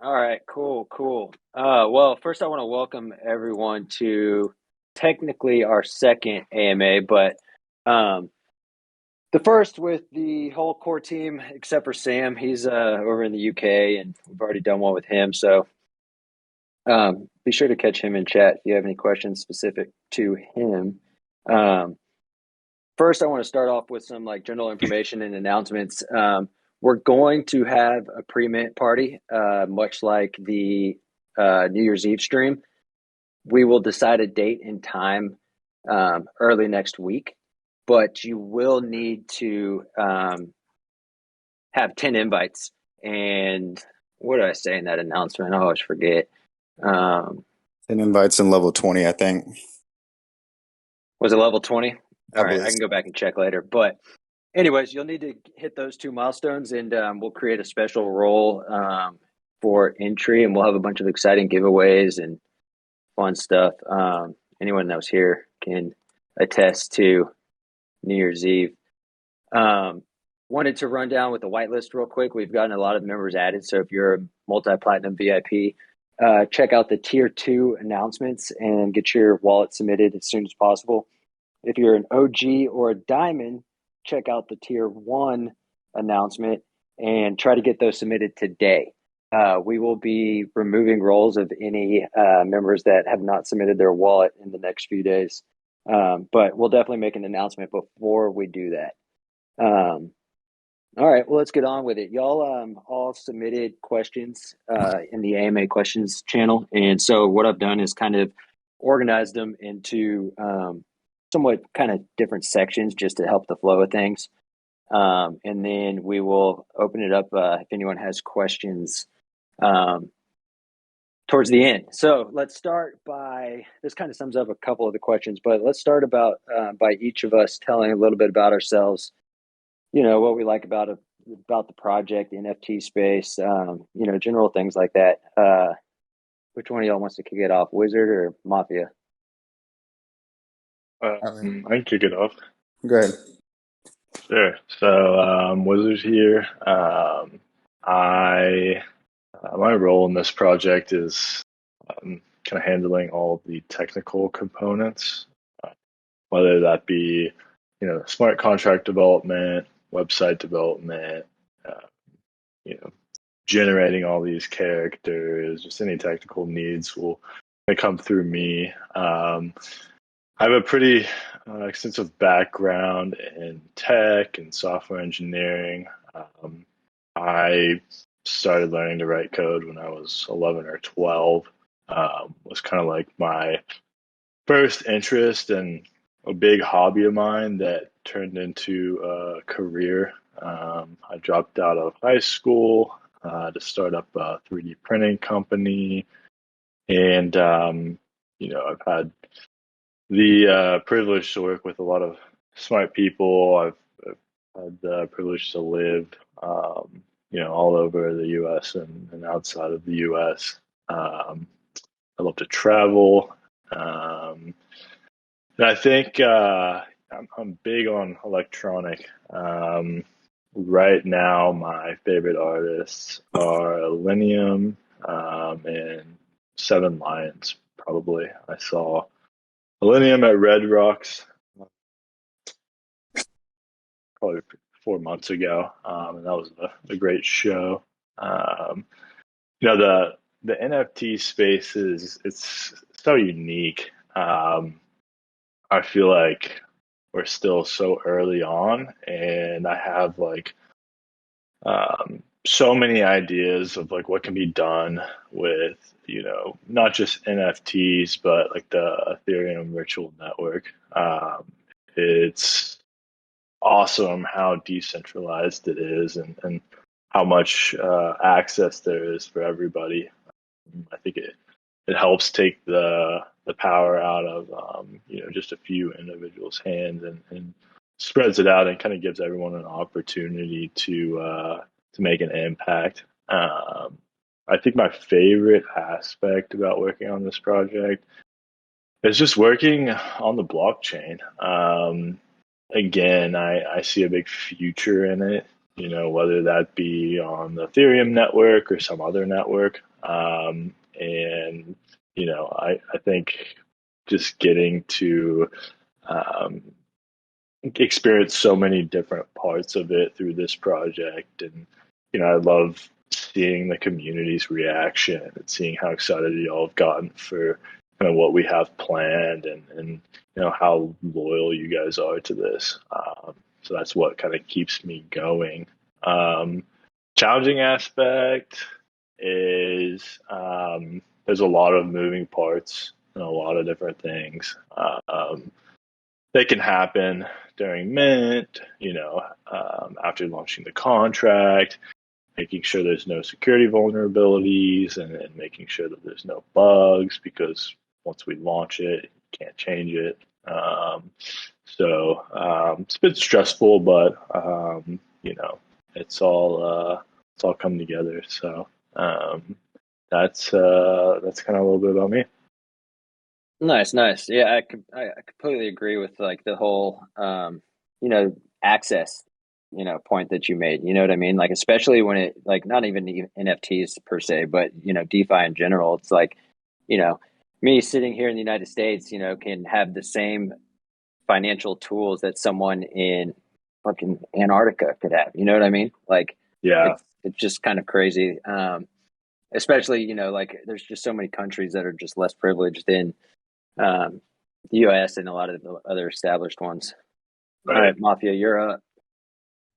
All right, cool. Well, first I want to welcome everyone to technically our second AMA, but um, the first with the whole core team except for Sam. He's over in the UK, and we've already done one with him. So be sure to catch him in chat if you have any questions specific to him. Um, First, I want to start off with some like general information and announcements. We're going to have a pre-mint party, much like the New Year's Eve stream. We will decide a date and time early next week, but you will need to have 10 invites. And what did I say in that announcement? I always forget. Um, 10 invites in level 20, I think. was it level 20? I All right, I believe can so. go back and check later. But anyways, you'll need to hit those two milestones, and we'll create a special role for entry, and we'll have a bunch of exciting giveaways and fun stuff. Anyone that was here can attest to New Year's Eve. Um, Wanted to run down with the whitelist real quick. We've gotten a lot of members added, so if you're a multi-platinum VIP, check out the tier 2 announcements and get your wallet submitted as soon as possible. If you're an OG or a diamond, check out the tier 1 announcement and try to get those submitted today. We will be removing roles of any members that have not submitted their wallet in the next few days. But we'll definitely make an announcement before we do that. All right, well, let's get on with it. Y'all all submitted questions in the AMA questions channel. And so what I've done is kind of organized them into somewhat kind of different sections just to help the flow of things. And then we will open it up if anyone has questions um, towards the end. So let's start by this kind of sums up a couple of the questions, but let's start about by each of us telling a little bit about ourselves, what we like about the project, the NFT space, general things like that. Which one of y'all wants to kick it off, Wizard or Mafia? I mean, I can kick it off. go ahead. Sure. So, Wizard here. I My role in this project is kind of handling all the technical components, whether that be, smart contract development, website development, uh, you know, generating all these characters, just any technical needs will come through me. I have a pretty extensive background in tech and software engineering. Um, I started learning to write code when I was 11 or 12. Was kind of like my first interest and a big hobby of mine that turned into a career. I dropped out of high school to start up a 3D printing company, and I've had the privilege to work with a lot of smart people. I've had the privilege to live, all over the U.S. and outside of the U.S. I love to travel, and I think I'm big on electronic. Right now, my favorite artists are Linium and Seven Lions. Probably, I saw Millennium at Red Rocks probably 4 months ago, and that was a great show. Um, the NFT space is it's so unique. I feel like we're still so early on, and I have like so many ideas of like what can be done with not just NFTs but like the Ethereum virtual network. It's awesome how decentralized it is and how much access there is for everybody. I think it helps take the power out of just a few individuals' hands and spreads it out and kind of gives everyone an opportunity to make an impact. I think my favorite aspect about working on this project is just working on the blockchain. Again, I see a big future in it, whether that be on the Ethereum network or some other network. And, I think just getting to um, experience so many different parts of it through this project. And, I love seeing the community's reaction and seeing how excited y'all have gotten for kind of what we have planned and how loyal you guys are to this. So that's what kind of keeps me going. Um, Challenging aspect is there's a lot of moving parts and a lot of different things. That can happen during Mint, after launching the contract, making sure there's no security vulnerabilities and making sure that there's no bugs because once we launch it, you can't change it. It's a bit stressful, but it's all come together. So that's kind of a little bit about me. Nice, nice. Yeah, I completely agree with like the whole access, point that you made. You know what I mean? Like especially when it like not even NFTs per se, but DeFi in general. It's like, you know, me sitting here in the United States, can have the same financial tools that someone in fucking Antarctica could have. You know what I mean? Like Yeah, it's just kind of crazy. Especially, like there's just so many countries that are just less privileged than the US and a lot of the other established ones. All right. right, Mafia, you're up.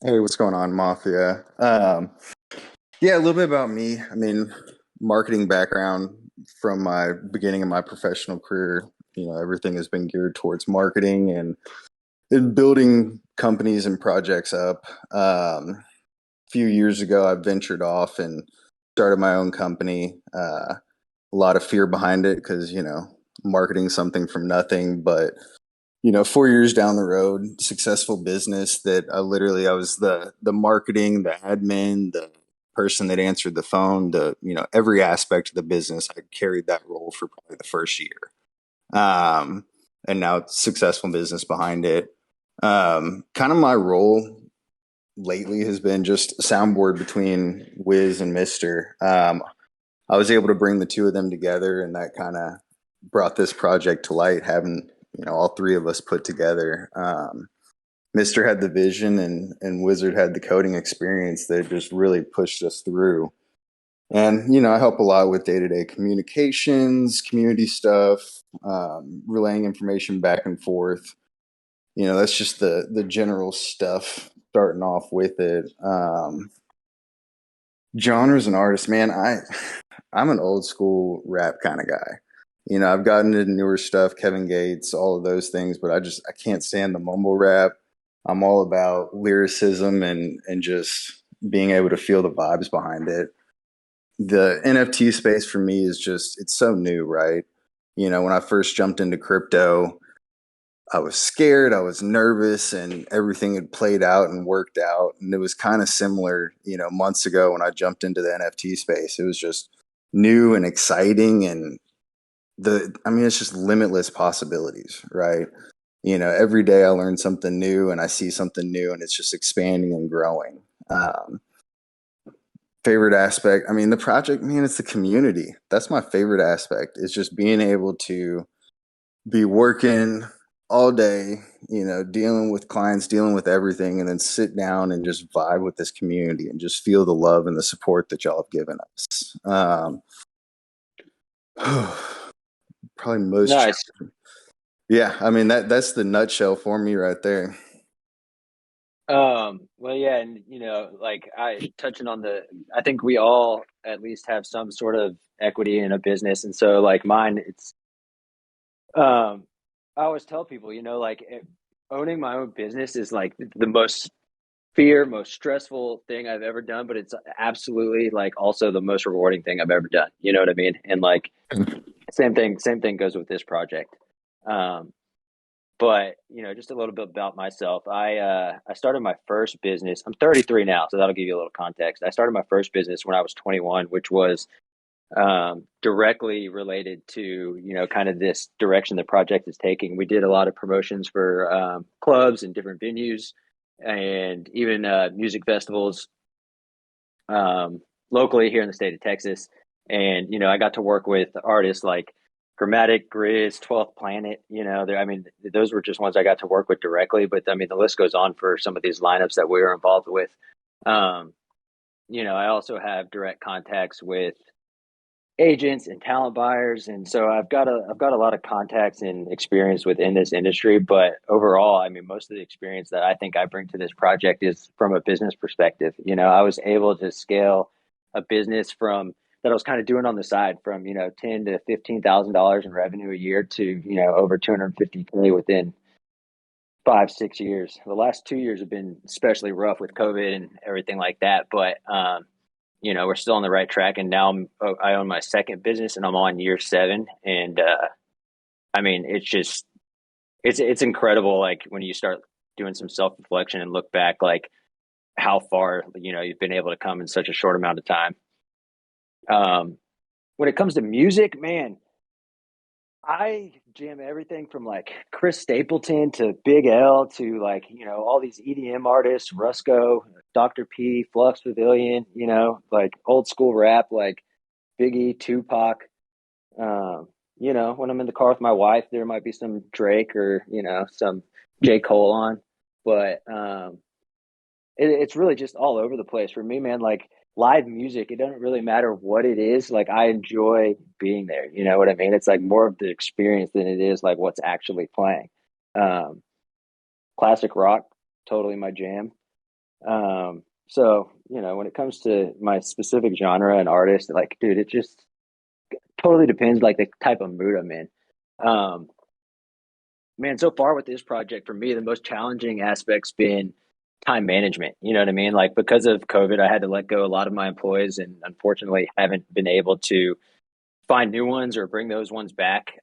Hey, what's going on, Mafia? Yeah, a little bit about me. I mean, marketing background from my beginning of my professional career. Everything has been geared towards marketing and building companies and projects up. A few years ago, I ventured off and started my own company. A lot of fear behind it because, marketing something from nothing, but 4 years down the road, successful business that I was the marketing, the admin, the person that answered the phone, every aspect of the business. I carried that role for probably the first year. And now it's successful business behind it. Kind of my role lately has been just soundboard between Wiz and Mister. I was able to bring the two of them together, and that kind of brought this project to light. Having all three of us put together. Mister had the vision, and Wizard had the coding experience that just really pushed us through. And I help a lot with day-to-day communications, community stuff, relaying information back and forth. That's just the general stuff. Starting off with it. Genres and artists, man. I'm an old school rap kind of guy. I've gotten into newer stuff, Kevin Gates, all of those things, but I can't stand the mumble rap. I'm all about lyricism and just being able to feel the vibes behind it. The NFT space for me is just it's so new, right? When I first jumped into crypto, I was scared, I was nervous, and everything had played out and worked out. And it was kind of similar, months ago when I jumped into the NFT space. It was just new and exciting, and it's just limitless possibilities, right? Every day I learn something new and I see something new, and it's just expanding and growing. Um, Favorite aspect, the project, man, it's the community. That's my favorite aspect. It's just being able to be working all day, dealing with clients, dealing with everything, and then sit down and just vibe with this community and just feel the love and the support that y'all have given us. Probably most, Nice. yeah. That's the nutshell for me right there. Well, yeah, and like I touching on I think we all at least have some sort of equity in a business, and so like mine, it's I always tell people, owning my own business is like the most stressful thing I've ever done, but it's absolutely like also the most rewarding thing I've ever done. You know what I mean? And like same thing goes with this project. Um, but just a little bit about myself. I started my first business. I'm 33 now, so that'll give you a little context. I started my first business when I was 21, which was directly related to kind of this direction the project is taking. We did a lot of promotions for clubs and different venues, and even music festivals locally here in the state of Texas. And, I got to work with artists like Chromatic, Grizz, 12th Planet, those were just ones I got to work with directly. But I mean, the list goes on for some of these lineups that we were involved with. I also have direct contacts with agents and talent buyers, and so I've got a lot of contacts and experience within this industry. But overall, I mean, most of the experience that I think I bring to this project is from a business perspective. I was able to scale a business from that I was kind of doing on the side from ten to $15,000 in revenue a year to over 250K within 5-6 years. The last 2 years have been especially rough with COVID and everything like that, but we're still on the right track. And now I own my second business and I'm on year 7. And I mean, it's incredible. Like when you start doing some self reflection and look back, like how far, you've been able to come in such a short amount of time. When it comes to music, man, I jam everything from like Chris Stapleton to Big L to like, all these EDM artists, Rusko, Dr. P, Flux Pavilion, like old school rap, like Biggie, Tupac. When I'm in the car with my wife, there might be some Drake or, some J. Cole on. But it's really just all over the place for me, man. Like live music, it doesn't really matter what it is. Like I enjoy being there. You know what I mean? It's like more of the experience than it is like what's actually playing. Um, Classic rock, totally my jam. So, when it comes to my specific genre and artist, like, dude, it just totally depends like the type of mood I'm in. Um, Man, so far with this project, for me, the most challenging aspect's been time management. You know what I mean? Like because of COVID, I had to let go a lot of my employees, and unfortunately, haven't been able to find new ones or bring those ones back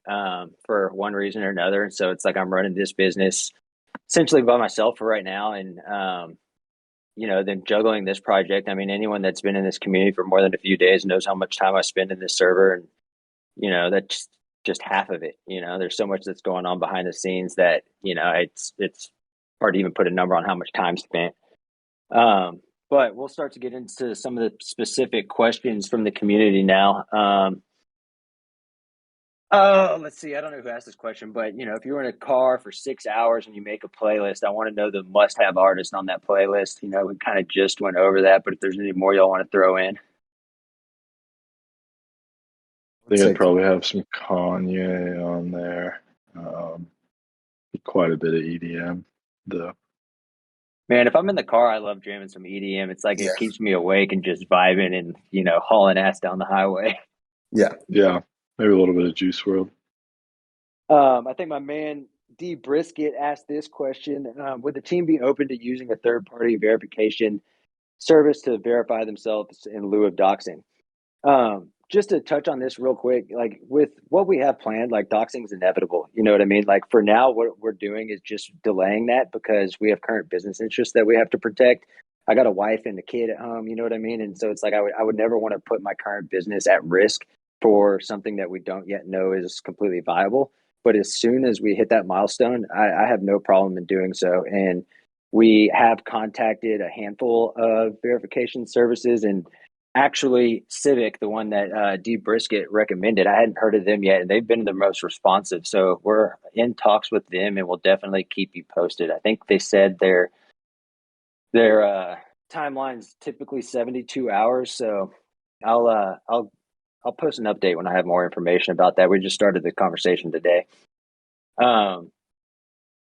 for one reason or another. And so it's like I'm running this business essentially by myself for right now, and then juggling this project. I mean, anyone that's been in this community for more than a few days knows how much time I spend in this server, and that's just half of it. There's so much that's going on behind the scenes that it's hard to even put a number on how much time spent. But we'll start to get into some of the specific questions from the community now. Let's see. I don't know who asked this question, but if you were in a car for 6 hours and you make a playlist, I want to know the must-have artist on that playlist. We kind of just went over that, but if there's any more y'all want to throw in. I think I'd probably have some Kanye on there. Quite a bit of EDM, though. Man, if I'm in the car, I love jamming some EDM. It's like Yeah. it keeps me awake and just vibing and hauling ass down the highway. Yeah. Maybe a little bit of Juice WRLD. I think my man D Brisket asked this question: would the team be open to using a third-party verification service to verify themselves in lieu of doxing? Just to touch on this real quick, like with what we have planned, like doxing is inevitable. You know what I mean? Like for now, what we're doing is just delaying that because we have current business interests that we have to protect. I got a wife and a kid at home, you know what I mean? And so it's like I would never want to put my current business at risk for something that we don't yet know is completely viable. But as soon as we hit that milestone, I have no problem in doing so. And we have contacted a handful of verification services, and actually Civic, the one that D Brisket recommended, I hadn't heard of them yet, and they've been the most responsive. So we're in talks with them, and we'll definitely keep you posted. I think they said their timeline's typically 72 hours. So I'll post an update when I have more information about that. We just started the conversation today.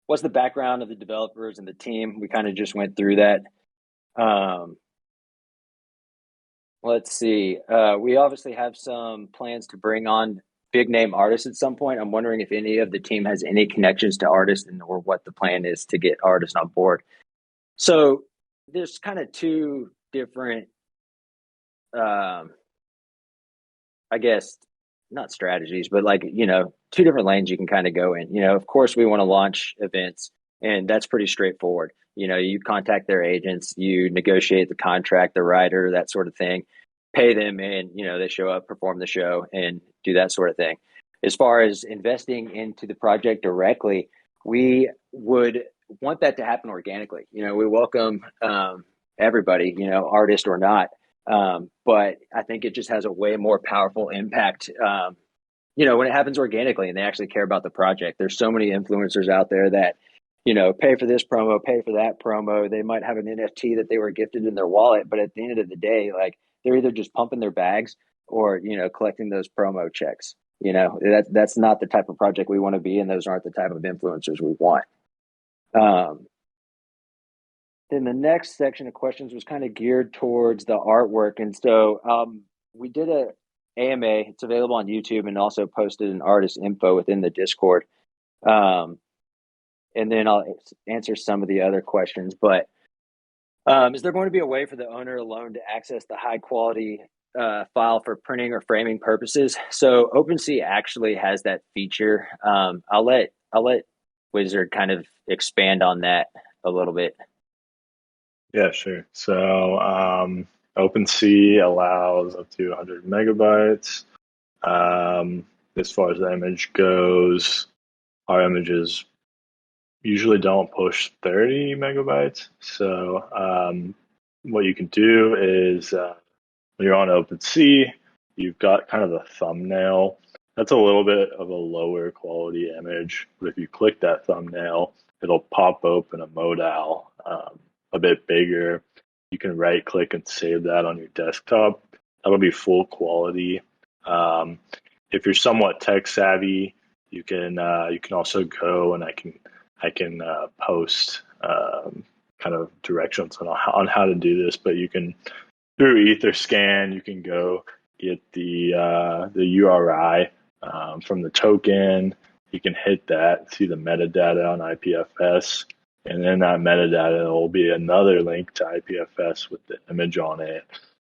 What's the background of the developers and the team? We kind of just went through that. Let's see. We obviously have some plans to bring on big name artists at some point. I'm wondering if any of the team has any connections to artists or what the plan is to get artists on board. So there's kind of two different, I guess, not strategies, but like, two different lanes you can kind of go in. Of course, we want to launch events, and that's pretty straightforward. You contact their agents, you negotiate the contract, the writer, that sort of thing, pay them, and, they show up, perform the show, and do that sort of thing. As far as investing into the project directly, we would want that to happen organically. We welcome everybody, artist or not. But I think it just has a way more powerful impact. When it happens organically and they actually care about the project. There's so many influencers out there that, pay for this promo, pay for that promo. They might have an NFT that they were gifted in their wallet, but at the end of the day, like they're either just pumping their bags or, collecting those promo checks. That's not the type of project we want to be, and those aren't the type of influencers we want. Then the next section of questions was kind of geared towards the artwork. And so we did a AMA. It's available on YouTube and also posted an artist info within the Discord. And then I'll answer some of the other questions. But is there going to be a way for the owner alone to access the high quality file for printing or framing purposes? So OpenSea actually has that feature. I'll let Wizard kind of expand on that a little bit. Yeah, sure. So OpenSea allows up to 100 megabytes. As far as the image goes, our images usually don't push 30 megabytes. So what you can do is when you're on OpenSea, you've got kind of the thumbnail. That's a little bit of a lower quality image, but if you click that thumbnail, it'll pop open a modal a bit bigger. You can right click and save that on your desktop. That'll be full quality. If you're somewhat tech savvy, you can also go and I can post kind of directions on how to do this, but you can through Etherscan, you can go get the URI from the token. You can hit that, see the metadata on IPFS, and then that metadata will be another link to IPFS with the image on it.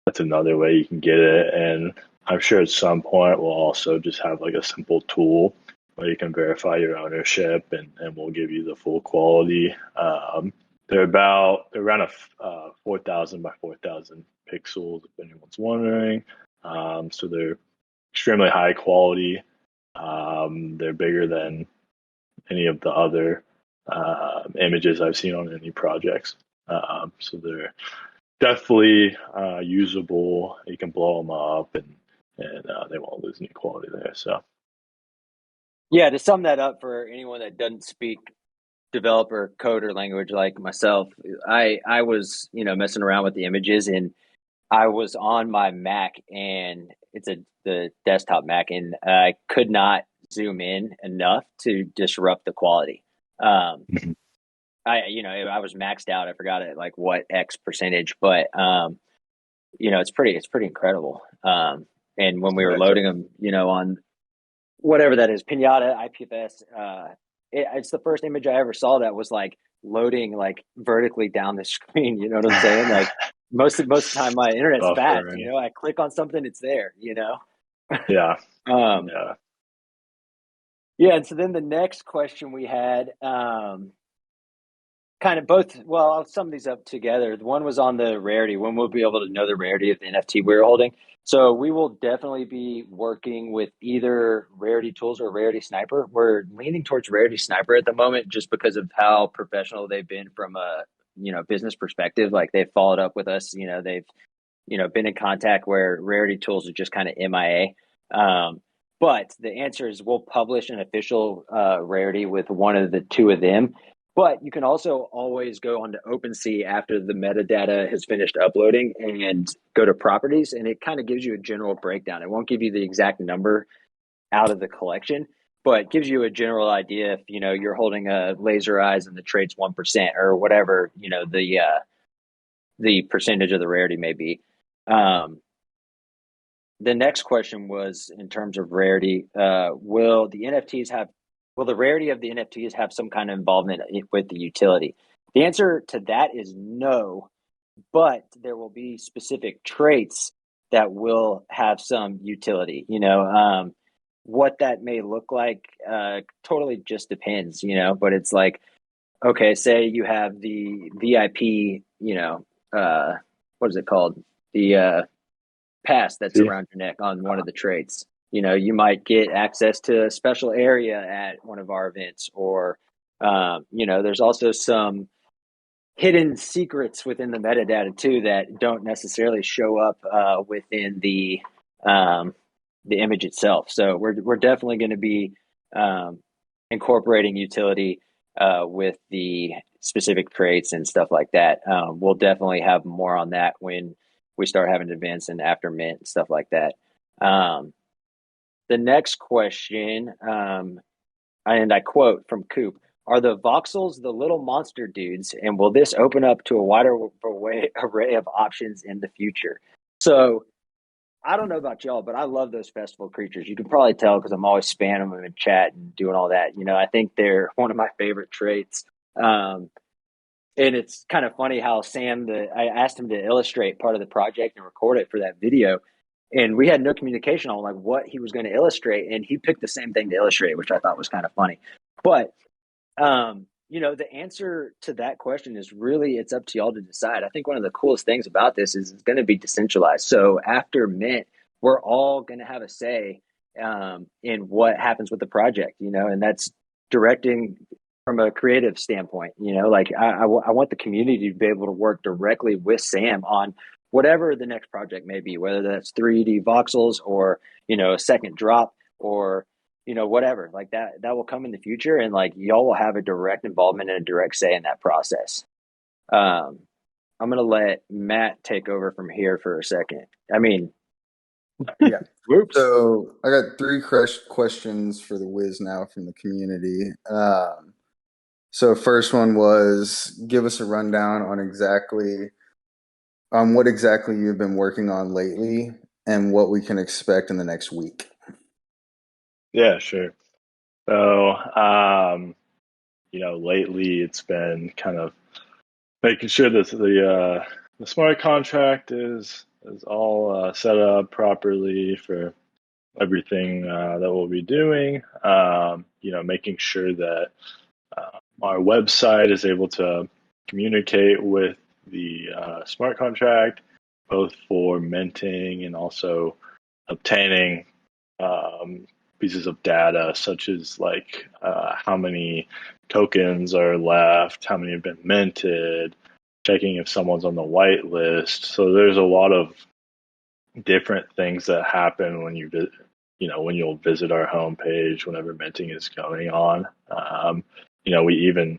That's another way you can get it. And I'm sure at some point we'll also just have like a simple tool where you can verify your ownership and we'll give you the full quality. They're around a 4,000 by 4,000 pixels, if anyone's wondering. So they're extremely high quality. They're bigger than any of the other images I've seen on any projects. So they're definitely usable. You can blow them up and they won't lose any quality there. So yeah, to sum that up for anyone that doesn't speak developer coder language like myself, I was messing around with the images, and I was on my Mac, and it's the desktop Mac, and I could not zoom in enough to disrupt the quality. I was maxed out. I forgot it like what X percentage, but it's pretty incredible. And when we were loading them, on whatever that is, Pinata, IPFS, it's the first image I ever saw that was like loading like vertically down the screen. You know what I'm saying? Like most of the time my internet's fast, I click on something, it's there, Yeah. Yeah. And so then the next question we had, kind of both, well, I'll sum these up together. One was on the rarity, when we'll be able to know the rarity of the NFT we're holding. So we will definitely be working with either Rarity Tools or Rarity Sniper. We're leaning towards Rarity Sniper at the moment just because of how professional they've been from a business perspective. Like they've followed up with us. They've been in contact, where Rarity Tools is just kind of MIA. But the answer is we'll publish an official rarity with one of the two of them. But you can also always go onto OpenSea after the metadata has finished uploading and go to properties, and it kind of gives you a general breakdown. It won't give you the exact number out of the collection, but gives you a general idea if you're holding a laser eyes and the trade's 1% or whatever the percentage of the rarity may be. The next question was in terms of rarity. Will the rarity of the NFTs have some kind of involvement with the utility? The answer to that is no, but there will be specific traits that will have some utility. What that may look like totally just depends, but it's like, okay, say you have the VIP, what is it called? The pass that's around your neck on one of the traits. You might get access to a special area at one of our events, or there's also some hidden secrets within the metadata too that don't necessarily show up within the image itself. So we're definitely going to be incorporating utility with the specific traits and stuff like that. We'll definitely have more on that when we start having events and after mint and stuff like that. The next question, and I quote from Coop, are the voxels the little monster dudes, and will this open up to a wider array of options in the future? So I don't know about y'all, but I love those festival creatures. You can probably tell because I'm always spamming them in chat and doing all that. I think they're one of my favorite traits. And it's kind of funny how I asked him to illustrate part of the project and record it for that video. And we had no communication on like what he was going to illustrate. And he picked the same thing to illustrate, which I thought was kind of funny. But, the answer to that question is really, it's up to y'all to decide. I think one of the coolest things about this is it's going to be decentralized. So after mint, we're all going to have a say in what happens with the project, and that's directing from a creative standpoint. Like I want the community to be able to work directly with Sam on whatever the next project may be, whether that's 3D voxels or, a second drop or, whatever like that will come in the future. And like, y'all will have a direct involvement and a direct say in that process. I'm going to let Matt take over from here for a second. Yeah. Whoops. So I got three questions for the Wiz now from the community. So first one was, give us a rundown on what exactly you've been working on lately and what we can expect in the next week. Yeah, sure. So, lately it's been kind of making sure that the smart contract is all set up properly for everything that we'll be doing. Making sure that our website is able to communicate with the smart contract, both for minting and also obtaining pieces of data, such as like how many tokens are left, how many have been minted, checking if someone's on the white list. So there's a lot of different things that happen when when you'll visit our homepage whenever minting is going on. We even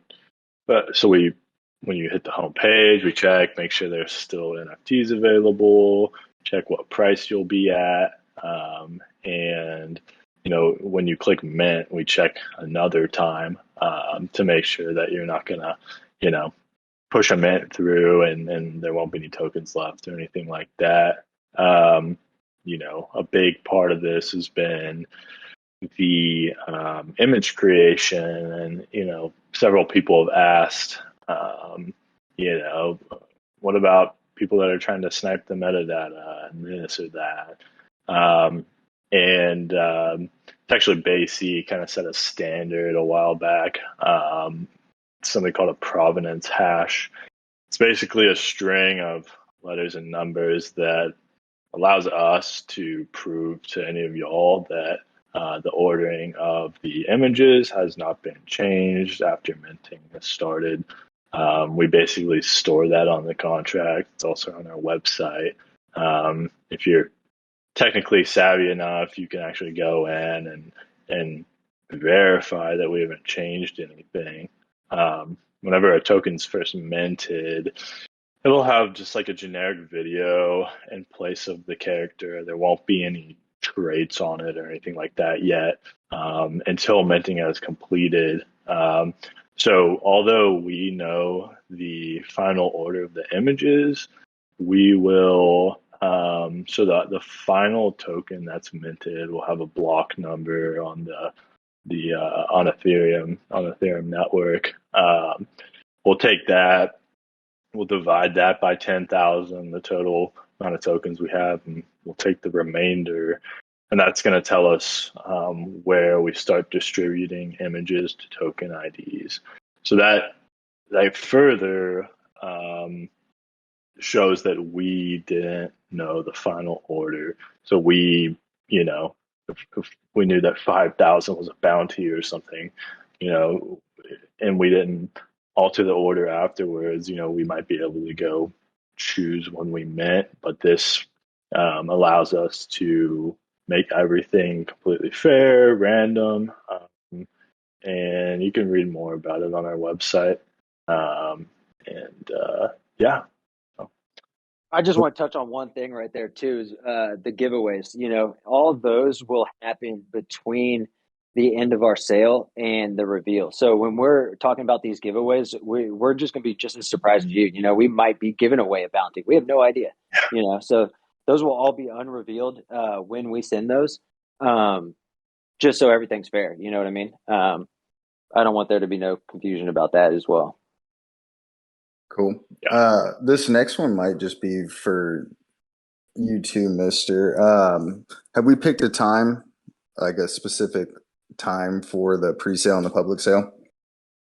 when you hit the homepage, we check, make sure there's still NFTs available, check what price you'll be at, and when you click mint, we check another time to make sure that you're not gonna push a mint through and there won't be any tokens left or anything like that. A big part of this has been the image creation, and several people have asked, what about people that are trying to snipe the metadata and this or that? It's actually BASE kind of set a standard a while back, something called a provenance hash. It's basically a string of letters and numbers that allows us to prove to any of y'all that the ordering of the images has not been changed after minting has started. We basically store that on the contract. It's also on our website. If you're technically savvy enough, you can actually go in and verify that we haven't changed anything. Whenever a token's first minted, it'll have just like a generic video in place of the character. There won't be any traits on it or anything like that yet until minting has completed. So although we know the final order of the images, we will so the final token that's minted will have a block number on the on Ethereum network. We'll take that, we'll divide that by 10,000, the total amount of tokens we have, and we'll take the remainder, and that's going to tell us where we start distributing images to token IDs. So that further shows that we didn't know the final order. So if we knew that 5,000 was a bounty or something, and we didn't alter the order afterwards. We might be able to go choose when we mint, but this allows us to make everything completely fair, random, and you can read more about it on our website. And yeah. I just want to touch on one thing right there too, is the giveaways. All of those will happen between the end of our sale and the reveal. So when we're talking about these giveaways, we're just going to be just as surprised as you. We might be giving away a bounty. We have no idea. So those will all be unrevealed when we send those, just so everything's fair. You know what I mean? I don't want there to be no confusion about that as well. Cool. Yeah. This next one might just be for you too, Mister. Have we picked a time, like a specific time for the pre-sale and the public sale?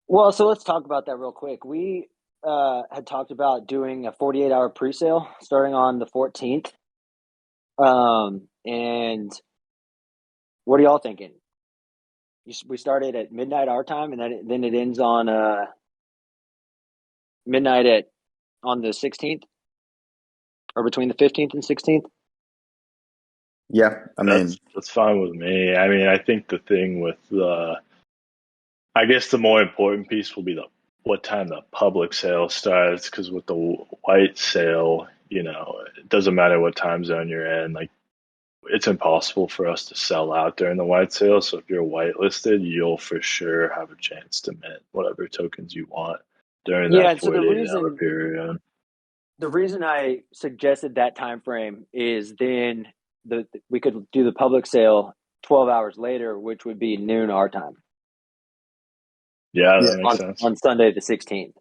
Well, so let's talk about that real quick. We had talked about doing a 48-hour pre-sale starting on the 14th. And what are y'all thinking? We started at midnight our time, and then it ends on midnight on the 16th, or between the 15th and 16th. Yeah, I mean, That's fine with me. I mean, I think the thing with I guess the more important piece will be what time the public sale starts, because with the white sale, it doesn't matter what time zone you're in. Like, it's impossible for us to sell out during the white sale. So if you're whitelisted, you'll for sure have a chance to mint whatever tokens you want during Yeah, that and so 48-hour period. the reason I suggested that time frame is then we could do the public sale 12 hours later, which would be noon our time. Yeah, yeah, that makes sense. On Sunday the 16th.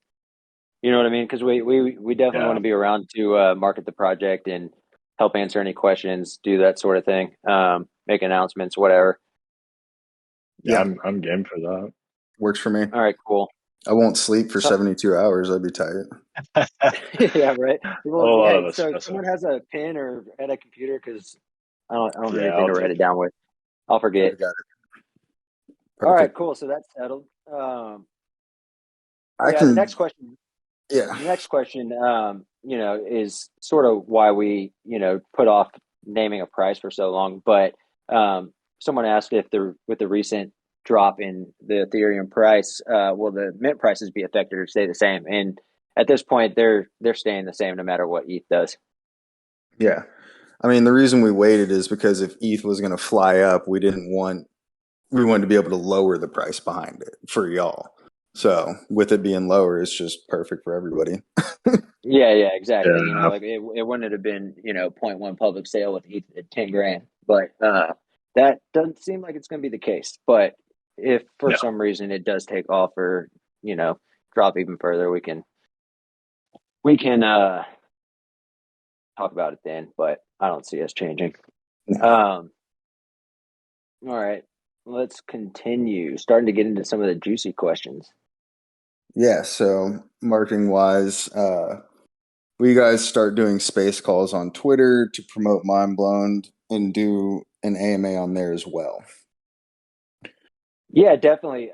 You know what I mean? Because we definitely want Yeah. to be around to market the project and help answer any questions, do that sort of thing, make announcements, whatever. Yeah, I'm game for that. Works for me. All right, cool. I won't sleep for So, 72 hours. I'd be tight. yeah, right. A Well, lot yeah. of So espresso. someone has a pen or at a computer, because I don't have Yeah, anything I'll to write take it it. down with. I'll forget. I got it. All right, Perfect. cool. So that's settled. I Yeah. The can, next question. yeah. The next question, is sort of why we, put off naming a price for so long. But someone asked if with the recent drop in the Ethereum price, will the mint prices be affected or stay the same? And at this point, they're staying the same no matter what ETH does. Yeah. I mean, the reason we waited is because if ETH was going to fly up, we wanted to be able to lower the price behind it for y'all. So with it being lower, it's just perfect for everybody. Yeah, exactly. Yeah, Like it wouldn't have been, zero point 0.1 public sale with ETH at 10 grand, but that doesn't seem like it's going to be the case. But if for no, some reason it does take off or, drop even further, we can talk about it then, but I don't see us changing. All right, let's continue. Starting to get into some of the juicy questions. Yeah. So marketing wise, we guys start doing space calls on Twitter to promote Mind Blown and do an AMA on there as well. Yeah, definitely.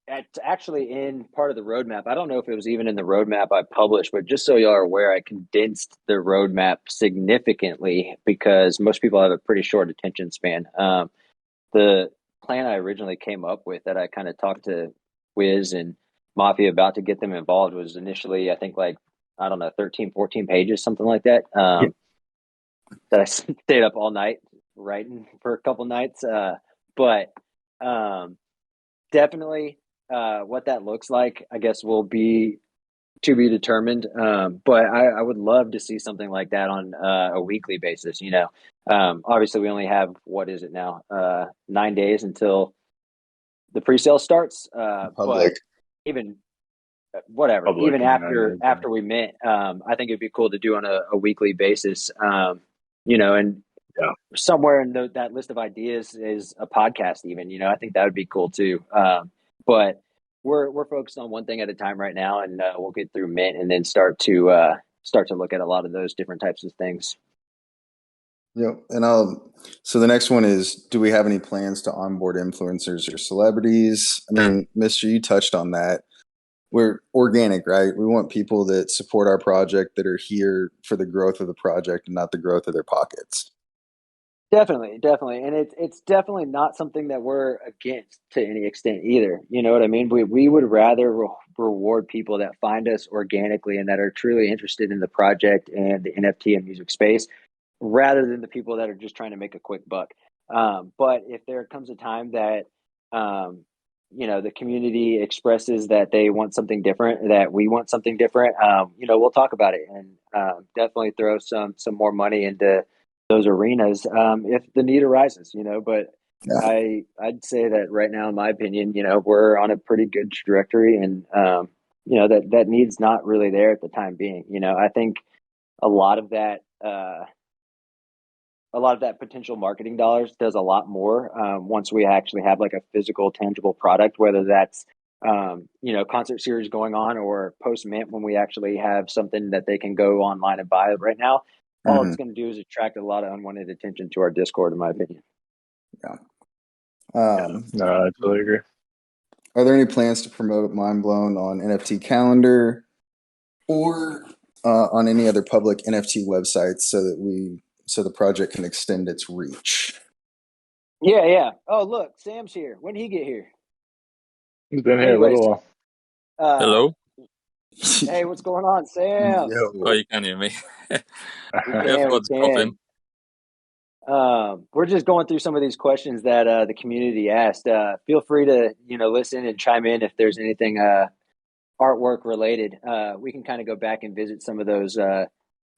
It's actually in part of the roadmap. I don't know if it was even in the roadmap I published, but just so y'all are aware, I condensed the roadmap significantly because most people have a pretty short attention span. The plan I originally came up with that I kind of talked to Wiz and Mafia about to get them involved was initially, I think, like, I don't know, 13, 14 pages, something like that. Yeah. That I stayed up all night writing for a couple nights. But definitely what that looks like, I guess, will be to be determined. But I would love to see something like that on a weekly basis. Obviously, we only have, what is it now? 9 days until the pre-sale starts. Public. But even whatever, public even and 9 days. after we met, I think it'd be cool to do on a weekly basis. And Yeah. somewhere in that list of ideas is a podcast. Even I think that would be cool too. But we're focused on one thing at a time right now, and we'll get through Mint and then start to look at a lot of those different types of things. Yep. So the next one is, do we have any plans to onboard influencers or celebrities? I mean, Mister, you touched on that. we're organic, right? We want people that support our project that are here for the growth of the project and not the growth of their pockets. Definitely, definitely, and it's definitely not something that we're against to any extent either. You know what I mean? We would rather reward people that find us organically and that are truly interested in the project and the NFT and music space, rather than the people that are just trying to make a quick buck. But if there comes a time that the community expresses that they want something different, that we want something different, we'll talk about it and definitely throw some more money into those arenas if the need arises. But Yeah. I'd say that right now, in my opinion, we're on a pretty good trajectory, and that need's not really there at the time being. I think a lot of that. A lot of that potential marketing dollars does a lot more once we actually have like a physical, tangible product, whether that's concert series going on or post mint when we actually have something that they can go online and buy. Right now, all Mm-hmm. it's going to do is attract a lot of unwanted attention to our Discord, in my opinion. Yeah. Yeah, no, I totally agree. Are there any plans to promote Mind Blown on NFT Calendar or on any other public NFT websites so the project can extend its reach? Yeah, yeah. Oh, look, Sam's here. When did he get here? He's been here a Anyways, little while. uh, Hello? hey, what's going on, Sam? Oh, Yo. you can hear me. We Yeah, I can, we forgot to pop in. can. We're just going through some of these questions that the community asked. Feel free to listen and chime in if there's anything artwork related. We can kind of go back and visit some of those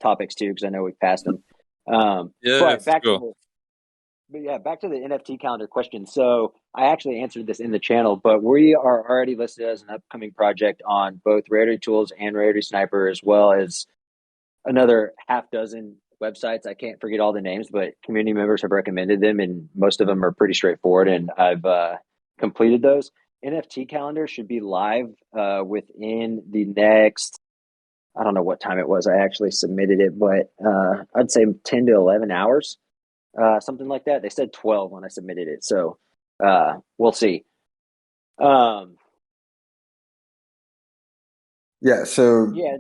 topics too, because I know we've passed them. Yeah, But for sure. back to the NFT calendar question. So I actually answered this in the channel, but we are already listed as an upcoming project on both Rarity Tools and Rarity Sniper, as well as another half dozen websites. I can't forget all the names, but community members have recommended them, and most of them are pretty straightforward. And I've completed those. NFT calendar should be live within the next. I don't know what time it was. I actually submitted it, but I'd say 10 to 11 hours, something like that. They said 12 when I submitted it, so we'll see. Yeah, so Yeah,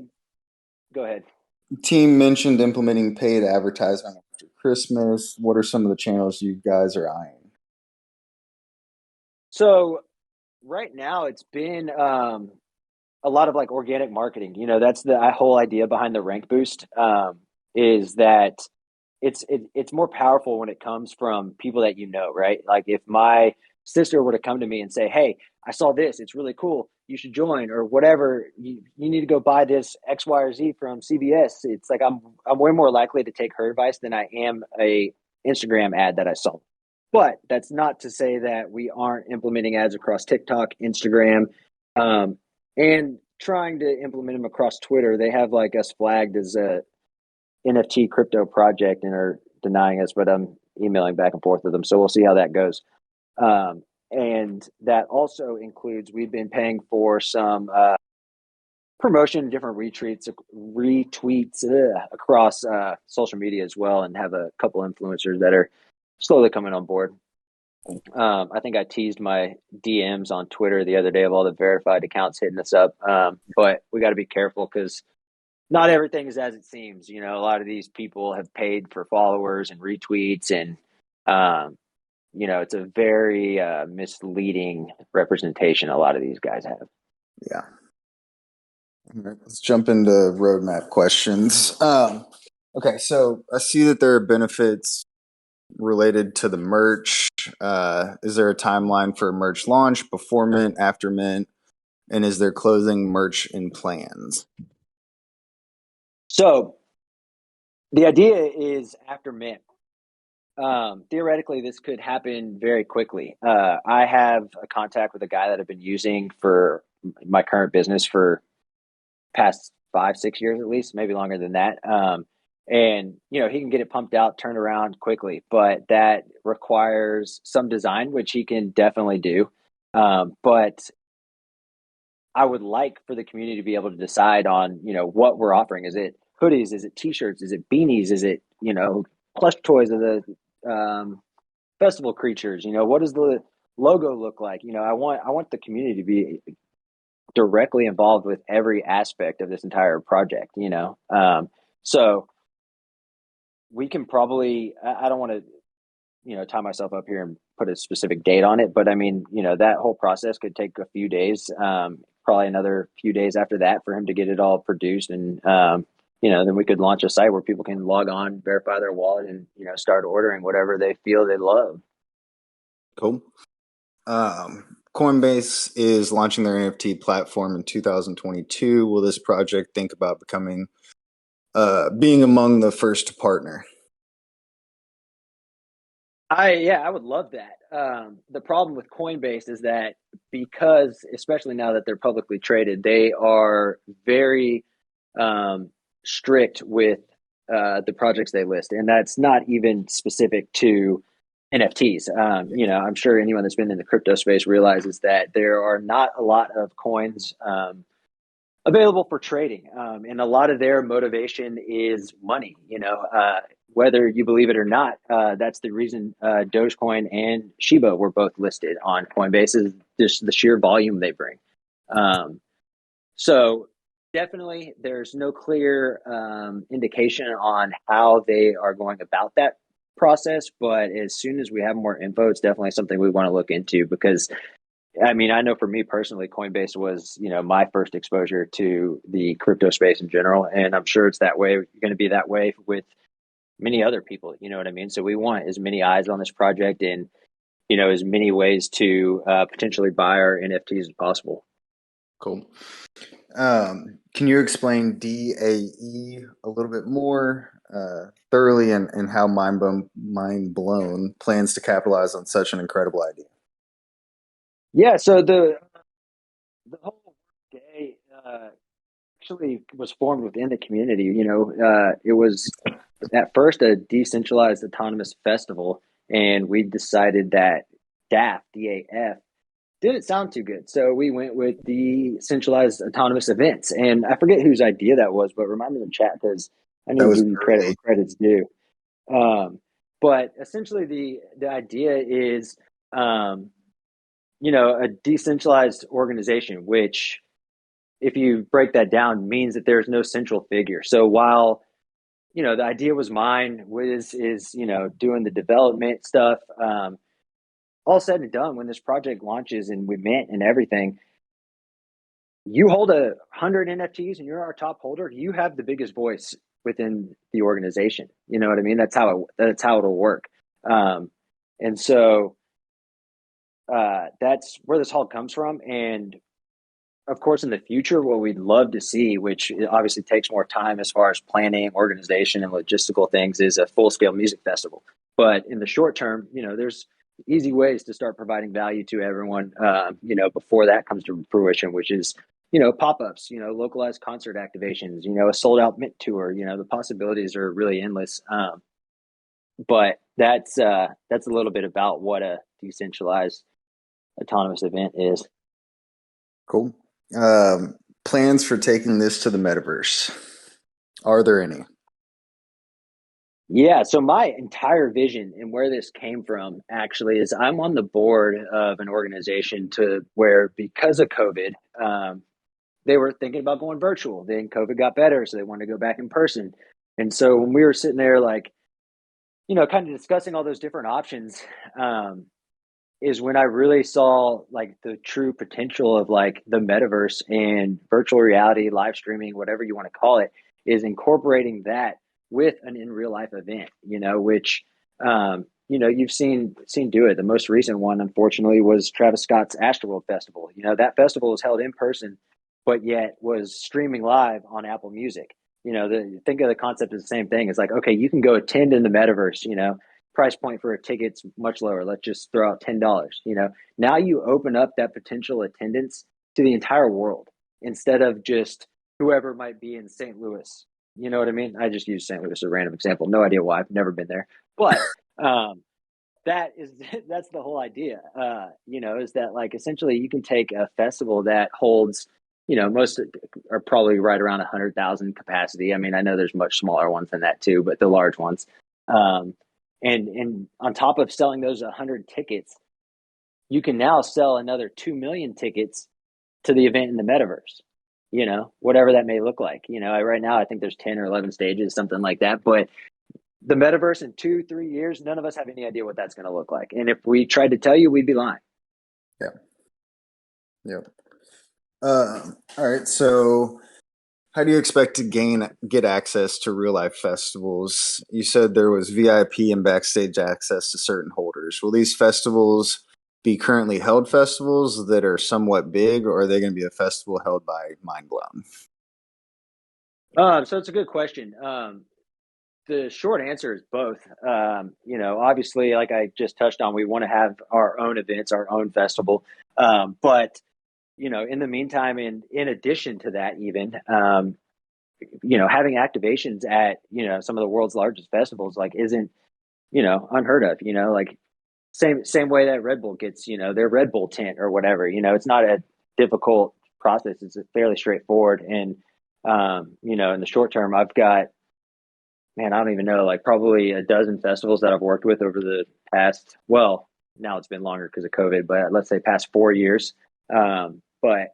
go ahead. team mentioned implementing paid advertisement after Christmas. What are some of the channels you guys are eyeing? So right now, it's been a lot of like organic marketing. That's the whole idea behind the rank boost. Is that it's more powerful when it comes from people that right? Like if my sister were to come to me and say, "Hey, I saw this. It's really cool. You should join," or whatever. You need to go buy this X, Y, or Z from CVS. It's like I'm way more likely to take her advice than I am a Instagram ad that I saw. But that's not to say that we aren't implementing ads across TikTok, Instagram, and trying to implement them across Twitter. They have like us flagged as a NFT crypto project and are denying us, but I'm emailing back and forth with them. So we'll see how that goes. And that also includes we've been paying for some promotion, different retweets across social media as well, and have a couple influencers that are slowly coming on board. I think I teased my DMs on Twitter the other day of all the verified accounts hitting us up. But we got to be careful because not everything is as it seems. A lot of these people have paid for followers and retweets, and it's a very misleading representation a lot of these guys have. Yeah. All right, let's jump into roadmap questions. Okay, so I see that there are benefits related to the merch. Is there a timeline for merch launch, before mint, after mint? And is there closing merch in plans? So the idea is after mint. Theoretically, this could happen very quickly. I have a contact with a guy that I've been using for my current business for past 5-6 years at least, maybe longer than that. And he can get it pumped out, turned around quickly, but that requires some design, which he can definitely do. But I would like for the community to be able to decide on what we're offering. Is it hoodies? Is it t-shirts? Is it beanies? Is it plush toys of the festival creatures? What does the logo look like? I want the community to be directly involved with every aspect of this entire project, you know. So we can probably, I don't want to, you know, tie myself up here and put a specific date on it, but I mean, you know, that whole process could take a few days, probably another few days after that for him to get it all produced. And, you know, then we could launch a site where people can log on, verify their wallet, and, you know, start ordering whatever they feel they love. Cool. Coinbase is launching their NFT platform in 2022. Will this project think about becoming, being among the first to partner? I would love that. The problem with Coinbase is that because, especially now that they're publicly traded, they are very strict with the projects they list, and that's not even specific to NFTs. You know, I'm sure anyone that's been in the crypto space realizes that there are not a lot of coins available for trading. And a lot of their motivation is money, you know, whether you believe it or not. That's the reason Dogecoin and Shiba were both listed on Coinbase, is just the sheer volume they bring. So definitely there's no clear indication on how they are going about that process. But as soon as we have more info, it's definitely something we want to look into, because I mean, I know for me personally, Coinbase was, you know, my first exposure to the crypto space in general. And I'm sure it's that way, going to be that way with many other people. You know what I mean? So we want as many eyes on this project and, you know, as many ways to potentially buy our NFTs as possible. Cool. Can you explain DAE a little bit more thoroughly, and how Mind Blown plans to capitalize on such an incredible idea? Yeah. So the whole day actually was formed within the community. You know, it was at first a decentralized autonomous festival, and we decided that DAF didn't sound too good. So we went with the centralized autonomous events. And I forget whose idea that was, but remind me in the chat, because I need That to was give you credit where early. credit's due. But essentially the idea is, you know, a decentralized organization, which if you break that down means that there's no central figure. So while, you know, the idea was mine, Wiz is, you know, doing the development stuff. All said and done, when this project launches and we mint and everything, you hold 100 NFTs and you're our top holder, you have the biggest voice within the organization. You know what I mean? That's how it'll work. And so that's where this all comes from. And of course, in the future, what we'd love to see, which obviously takes more time as far as planning, organization, and logistical things, is a full-scale music festival. But in the short term, you know, there's easy ways to start providing value to everyone, you know, before that comes to fruition, which is, you know, pop-ups, you know, localized concert activations, you know, a sold-out mint tour. You know, the possibilities are really endless. But that's a little bit about what a decentralized autonomous event is. Cool. Plans for taking this to the metaverse. Are there any? Yeah, so my entire vision and where this came from actually is I'm on the board of an organization to where, because of COVID, they were thinking about going virtual. Then COVID got better, so they wanted to go back in person. And so when we were sitting there, like, you know, kind of discussing all those different options, is when I really saw like the true potential of like the metaverse and virtual reality, live streaming, whatever you want to call it, is incorporating that with an in real life event, you know, which, you know, you've seen do it. The most recent one, unfortunately, was Travis Scott's Astroworld Festival. You know, that festival was held in person, but yet was streaming live on Apple Music. You know, think of the concept as the same thing. It's like, okay, you can go attend in the metaverse, you know, price point for a ticket's much lower. Let's just throw out $10. You know, now you open up that potential attendance to the entire world instead of just whoever might be in St. Louis. You know what I mean? I just used St. Louis as a random example. No idea why. I've never been there, but that's the whole idea. You know, is that like essentially you can take a festival that holds, you know, most are probably right around 100,000 capacity. I mean, I know there's much smaller ones than that too, but the large ones. And on top of selling those 100 tickets, you can now sell another 2 million tickets to the event in the metaverse, whatever that may look like. Right now I think there's 10 or 11 stages, something like that. But the metaverse in 2-3 years, none of us have any idea what that's going to look like. And if we tried to tell you, we'd be lying. Yeah. Yep. All right. So, how do you expect to get access to real life festivals? You said there was VIP and backstage access to certain holders. Will these festivals be currently held festivals that are somewhat big, or are they going to be a festival held by Mindblown? So it's a good question. The short answer is both. Obviously, like I just touched on, we want to have our own events, our own festival. But in the meantime, in addition to that, even having activations at some of the world's largest festivals like isn't unheard of. Like same way that Red Bull gets their Red Bull tent or whatever. It's not a difficult process. It's fairly straightforward. And in the short term, I've got, man, I don't even know, like probably a dozen festivals that I've worked with over the past, well, now it's been longer because of COVID, but let's say past 4 years. But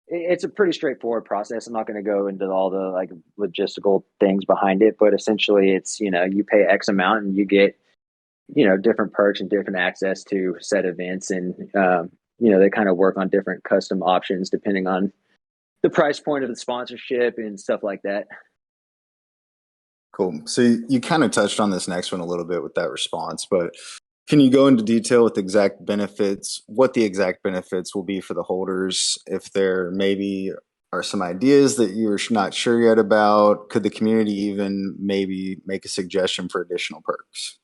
it's a pretty straightforward process. I'm not going to go into all the like logistical things behind it, but essentially it's, you pay X amount and you get, different perks and different access to set events. And, they kind of work on different custom options depending on the price point of the sponsorship and stuff like that. Cool. So you kind of touched on this next one a little bit with that response, but can you go into detail with exact benefits, what the exact benefits will be for the holders? If there maybe are some ideas that you're not sure yet about, could the community even maybe make a suggestion for additional perks?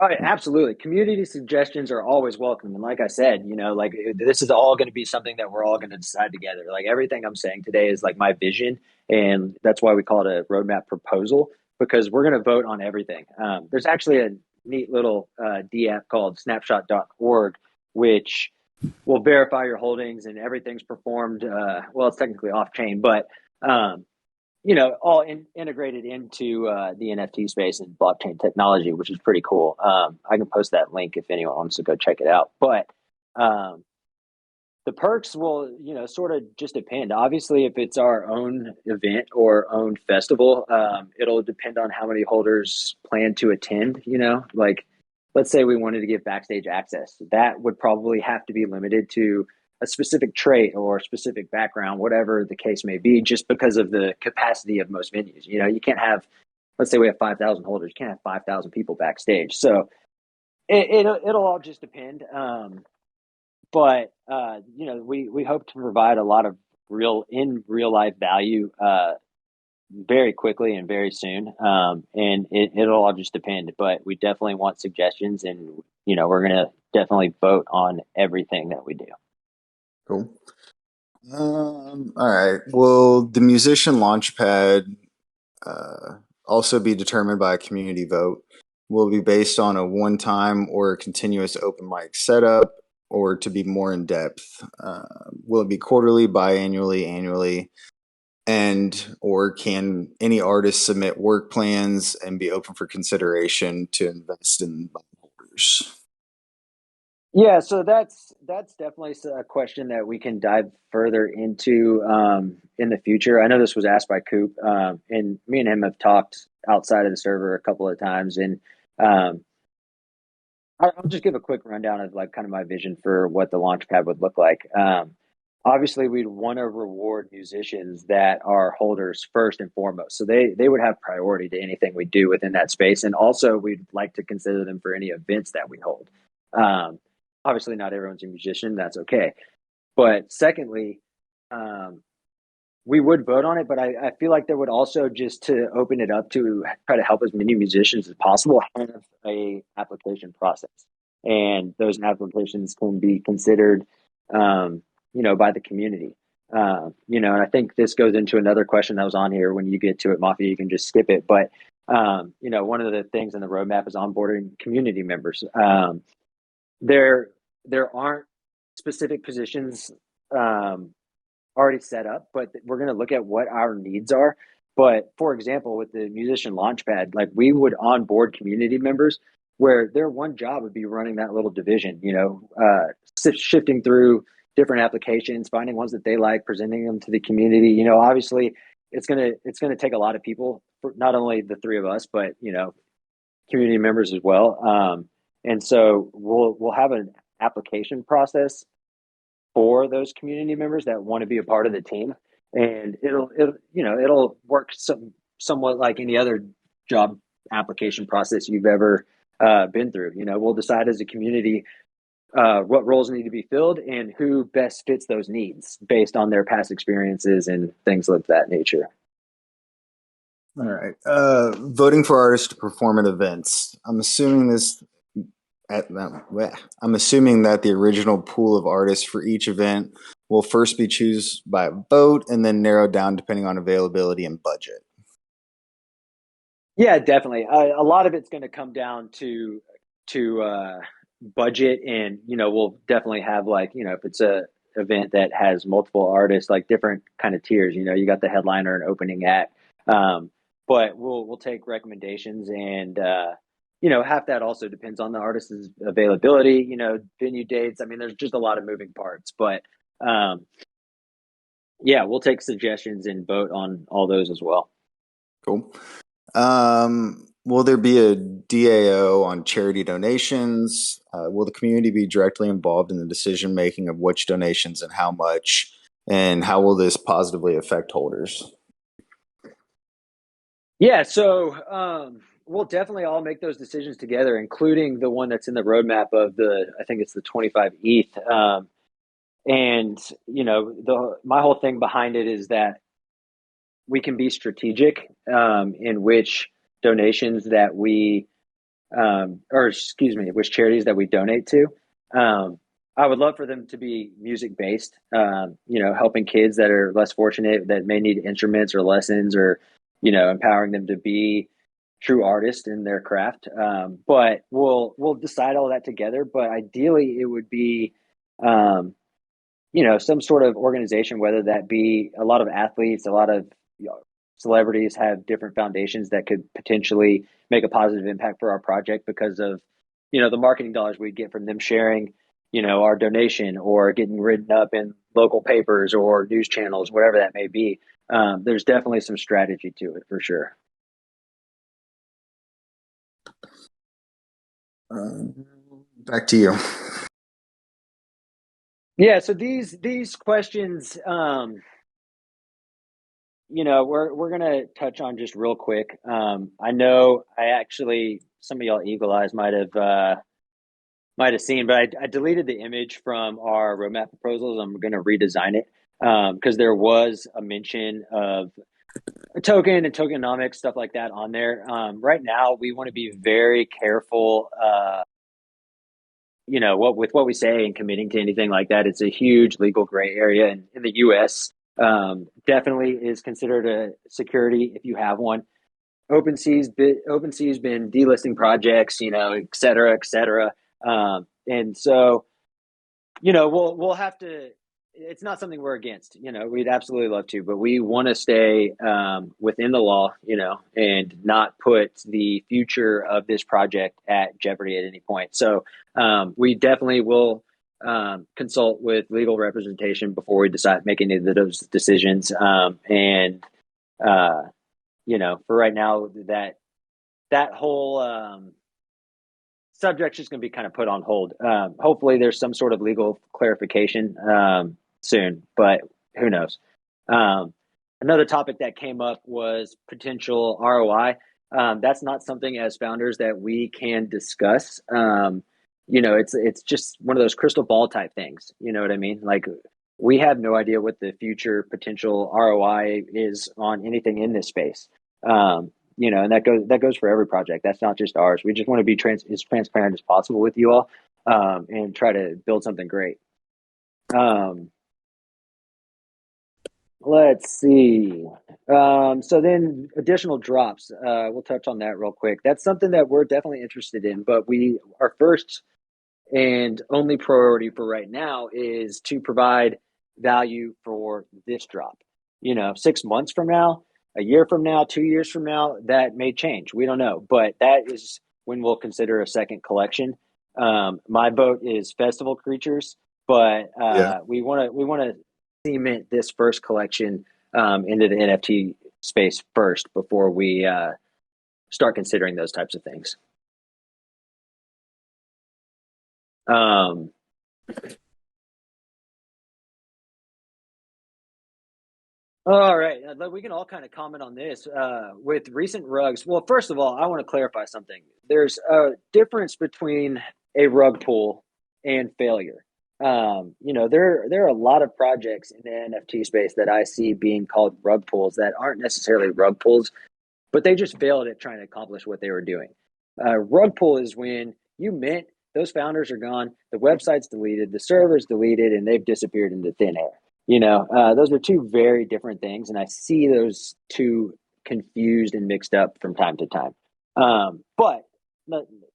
Oh, yeah, absolutely. Community suggestions are always welcome. And like I said, like this is all going to be something that we're all going to decide together. Like everything I'm saying today is like my vision. And that's why we call it a roadmap proposal, because we're going to vote on everything. There's actually a neat little D app called snapshot.org, which will verify your holdings and everything's performed. Well, it's technically off chain, but all integrated into the NFT space and blockchain technology, which is pretty cool. I can post that link if anyone wants to go check it out. But the perks will, sort of just depend. Obviously, if it's our own event or own festival, it'll depend on how many holders plan to attend. Like let's say we wanted to give backstage access, that would probably have to be limited to a specific trait or specific background, whatever the case may be, just because of the capacity of most venues. You can't have, let's say we have 5,000 holders, you can't have 5,000 people backstage. So it'll all just depend. But we hope to provide a lot of real life value very quickly and very soon. And it'll all just depend, but we definitely want suggestions, and we're going to definitely vote on everything that we do. Cool. All right. Will the musician launchpad also be determined by a community vote? Will it be based on a one-time or a continuous open mic setup, or to be more in depth? Will it be quarterly, biannually, annually? And or can any artist submit work plans and be open for consideration to invest in holders? Yeah, so that's definitely a question that we can dive further into in the future. I know this was asked by Coop, and me and him have talked outside of the server a couple of times, and I'll just give a quick rundown of like kind of my vision for what the launchpad would look like. Obviously, we'd want to reward musicians that are holders first and foremost, so they would have priority to anything we do within that space, and also we'd like to consider them for any events that we hold. Obviously, not everyone's a musician. That's okay. But secondly, we would vote on it, but I feel like there would also, just to open it up to try to help as many musicians as possible, have a application process. And those applications can be considered, by the community. And I think this goes into another question that was on here. When you get to it, Mafia, you can just skip it. But, one of the things in the roadmap is onboarding community members. There aren't specific positions already set up, but we're going to look at what our needs are. But for example, with the musician launchpad, like we would onboard community members where their one job would be running that little division, shifting through different applications, finding ones that they like, presenting them to the community. Obviously it's gonna take a lot of people, for not only the three of us, but community members as well. And so we'll have an application process for those community members that want to be a part of the team, and it'll work somewhat like any other job application process you've ever been through. We'll decide as a community what roles need to be filled and who best fits those needs based on their past experiences and things of that nature. All right. Voting for artists to perform at events. I'm assuming that the original pool of artists for each event will first be chosen by vote and then narrowed down depending on availability and budget. Yeah, definitely. A lot of it's going to come down to budget, and we'll definitely have, like, if it's a event that has multiple artists, like different kind of tiers. You got the headliner and opening act, but we'll take recommendations, and half that also depends on the artist's availability. Venue dates. I mean, there's just a lot of moving parts, but yeah, we'll take suggestions and vote on all those as well. Cool. Will there be a DAO on charity donations? Will the community be directly involved in the decision making of which donations and how much? And how will this positively affect holders? Yeah, so we'll definitely all make those decisions together, including the one that's in the roadmap of I think it's the 25 ETH. And my whole thing behind it is that we can be strategic in which donations that which charities that we donate to. I would love for them to be music based, helping kids that are less fortunate, that may need instruments or lessons, or, empowering them to be true artists in their craft. But we'll decide all that together. But ideally it would be, some sort of organization, whether that be a lot of athletes, a lot of celebrities have different foundations that could potentially make a positive impact for our project because of, the marketing dollars we get from them sharing, our donation, or getting written up in local papers or news channels, whatever that may be. There's definitely some strategy to it for sure. Back to you. Yeah. So these questions, we're gonna touch on just real quick. I know some of y'all eagle eyes might have seen, but I deleted the image from our roadmap proposals. I'm gonna redesign it because there was a mention of a token and tokenomics, stuff like that on there. Right now, we want to be very careful. With what we say and committing to anything like that. It's a huge legal gray area in the U.S. Definitely is considered a security if you have one. OpenSea's been delisting projects, et cetera, et cetera. And so, we'll have to. It's not something we're against. We'd absolutely love to, but we want to stay within the law, and not put the future of this project at jeopardy at any point. So we definitely will consult with legal representation before we decide make any of those decisions. And for right now, that whole subject's just going to be kind of put on hold. Hopefully, there's some sort of legal clarification soon, but who knows? Another topic that came up was potential ROI. That's not something as founders that we can discuss. It's just one of those crystal ball type things. You know what I mean? Like, we have no idea what the future potential ROI is on anything in this space. And that goes for every project. That's not just ours. We just want to be as transparent as possible with you all, and try to build something great. Let's see. So then additional drops, we'll touch on that real quick. That's something that we're definitely interested in, but our first and only priority for right now is to provide value for this drop. 6 months from now, a year from now, 2 years from now, that may change. We don't know, but that is when we'll consider a second collection. My vote is festival creatures. but Yeah. we want to cement this first collection into the NFT space first before we start considering those types of things. Um, all right, we can all kind of comment on this with recent rugs. Well, first of all, I want to clarify something. There's a difference between a rug pull and failure. There are a lot of projects in the NFT space that I see being called rug pulls that aren't necessarily rug pulls, but they just failed at trying to accomplish what they were doing. Rug pull is when you mint, those founders are gone, the website's deleted, the server's deleted, and they've disappeared into thin air. Those are two very different things, and I see those two confused and mixed up from time to time. But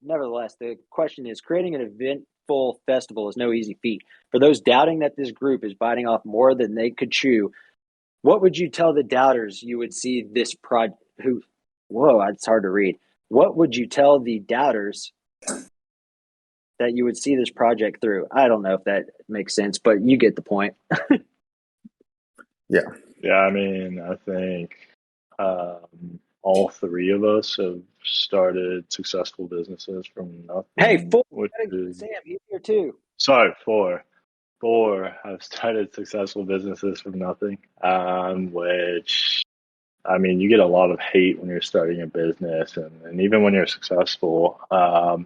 nevertheless, the question is creating an eventful festival is no easy feat. For those doubting that this group is biting off more than they could chew, what would you tell the doubters you would see this project? Whoa, it's hard to read. What would you tell the doubters that you would see this project through? I don't know if that makes sense, but you get the point. Yeah. Yeah, I mean, I think all three of us have started successful businesses from Hey, nothing, full which is, Sam, you here too. sorry, four. Four have started successful businesses from nothing, which, I mean, you get a lot of hate when you're starting a business and even when you're successful.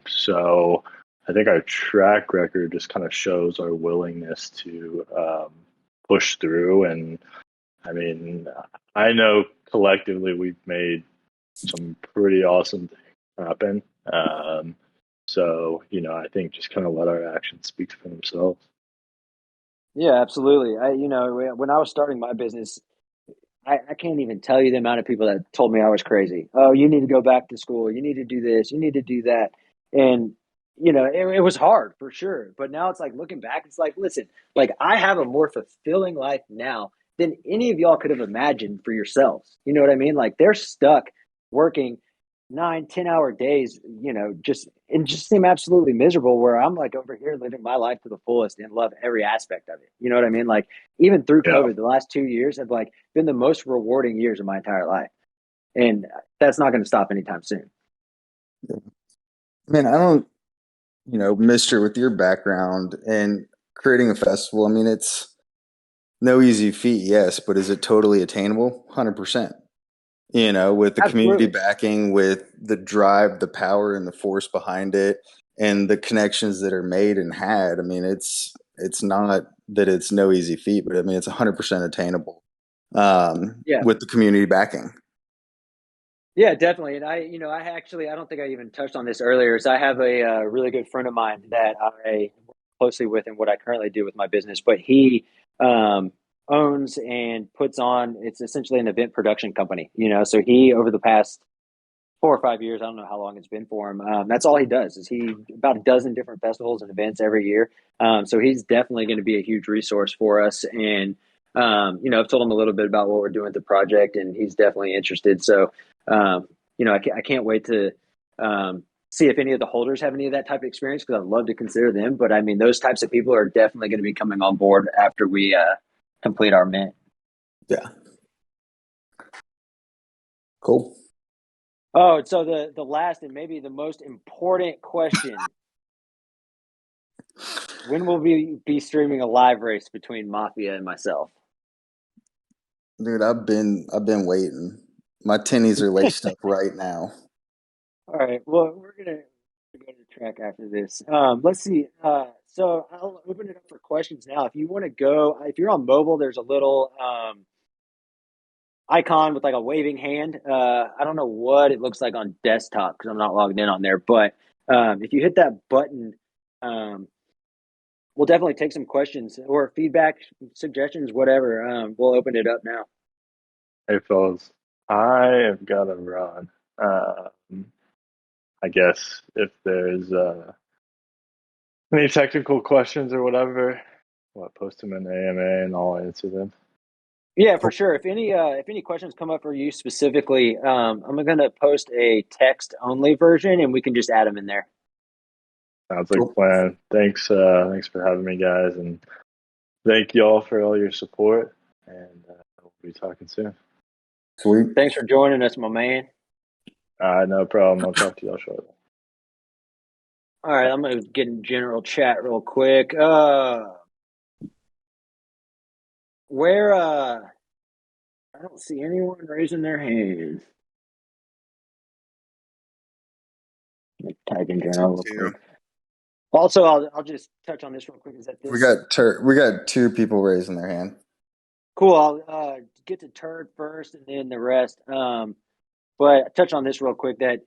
So I think our track record just kind of shows our willingness to push through. And I mean, I know collectively we've made some pretty awesome things happen. I think just kind of let our actions speak for themselves. Yeah, absolutely. When I was starting my business, I can't even tell you the amount of people that told me I was crazy. Oh, you need to go back to school. You need to do this. You need to do that. And, it was hard for sure. But now it's like looking back, it's like, listen, like I have a more fulfilling life now than any of y'all could have imagined for yourselves. You know what I mean? Like they're stuck working 9, 10 hour days, just seem absolutely miserable where I'm like over here living my life to the fullest and love every aspect of it. You know what I mean? Like even through Yeah. COVID, the last 2 years have like been the most rewarding years of my entire life. And that's not going to stop anytime soon. Man, I don't, Mister, with your background and creating a festival, I mean, it's no easy feat, yes, but is it totally attainable? 100%. With the community Absolutely. backing, with the drive, the power, and the force behind it, and the connections that are made and had. I mean, it's not that it's no easy feat, but I mean, it's 100% attainable Yeah. with the community backing. Yeah, definitely. And I don't think I even touched on this earlier. Is I have a really good friend of mine that I work closely with in what I currently do with my business, but he um, owns and puts on. It's essentially an event production company. So he over the past 4 or 5 years, I don't know how long it's been for him. That's all he does is he about a dozen different festivals and events every year. So he's definitely going to be a huge resource for us. And I've told him a little bit about what we're doing with the project, and he's definitely interested. So I can't wait to see if any of the holders have any of that type of experience because I'd love to consider them. But I mean, those types of people are definitely going to be coming on board after we complete our mint. Yeah. Cool. Oh, so the last and maybe the most important question: when will we be streaming a live race between Mafia and myself? Dude, I've been waiting. My tennies are laced up right now. All right. Well, we're gonna go to the track after this. Let's see. So I'll open it up for questions now. If you want to go, if you're on mobile, there's a little icon with like a waving hand. I don't know what it looks like on desktop because I'm not logged in on there. But if you hit that button, um, we'll definitely take some questions or feedback, suggestions, whatever. We'll open it up now. Hey, fellas, I have got to run. I guess if there's any technical questions or whatever, post them in the AMA and I'll answer them. Yeah, for sure. If any questions come up for you specifically, I'm gonna post a text only version, and we can just add them in there. Sounds like a Cool. plan. Thanks for having me, guys, and thank y'all for all your support. And we'll be talking soon. Sweet. Thanks for joining us, my man. No problem. I'll talk to y'all shortly. All right, I'm gonna get in general chat real quick. Where I don't see anyone raising their hand. Let me type in general real Two. quick. Also, I'll just touch on this real quick. Is that We this got we got two people raising their hand. cool? I'll get to Turd first and then the rest. But touch on this real quick that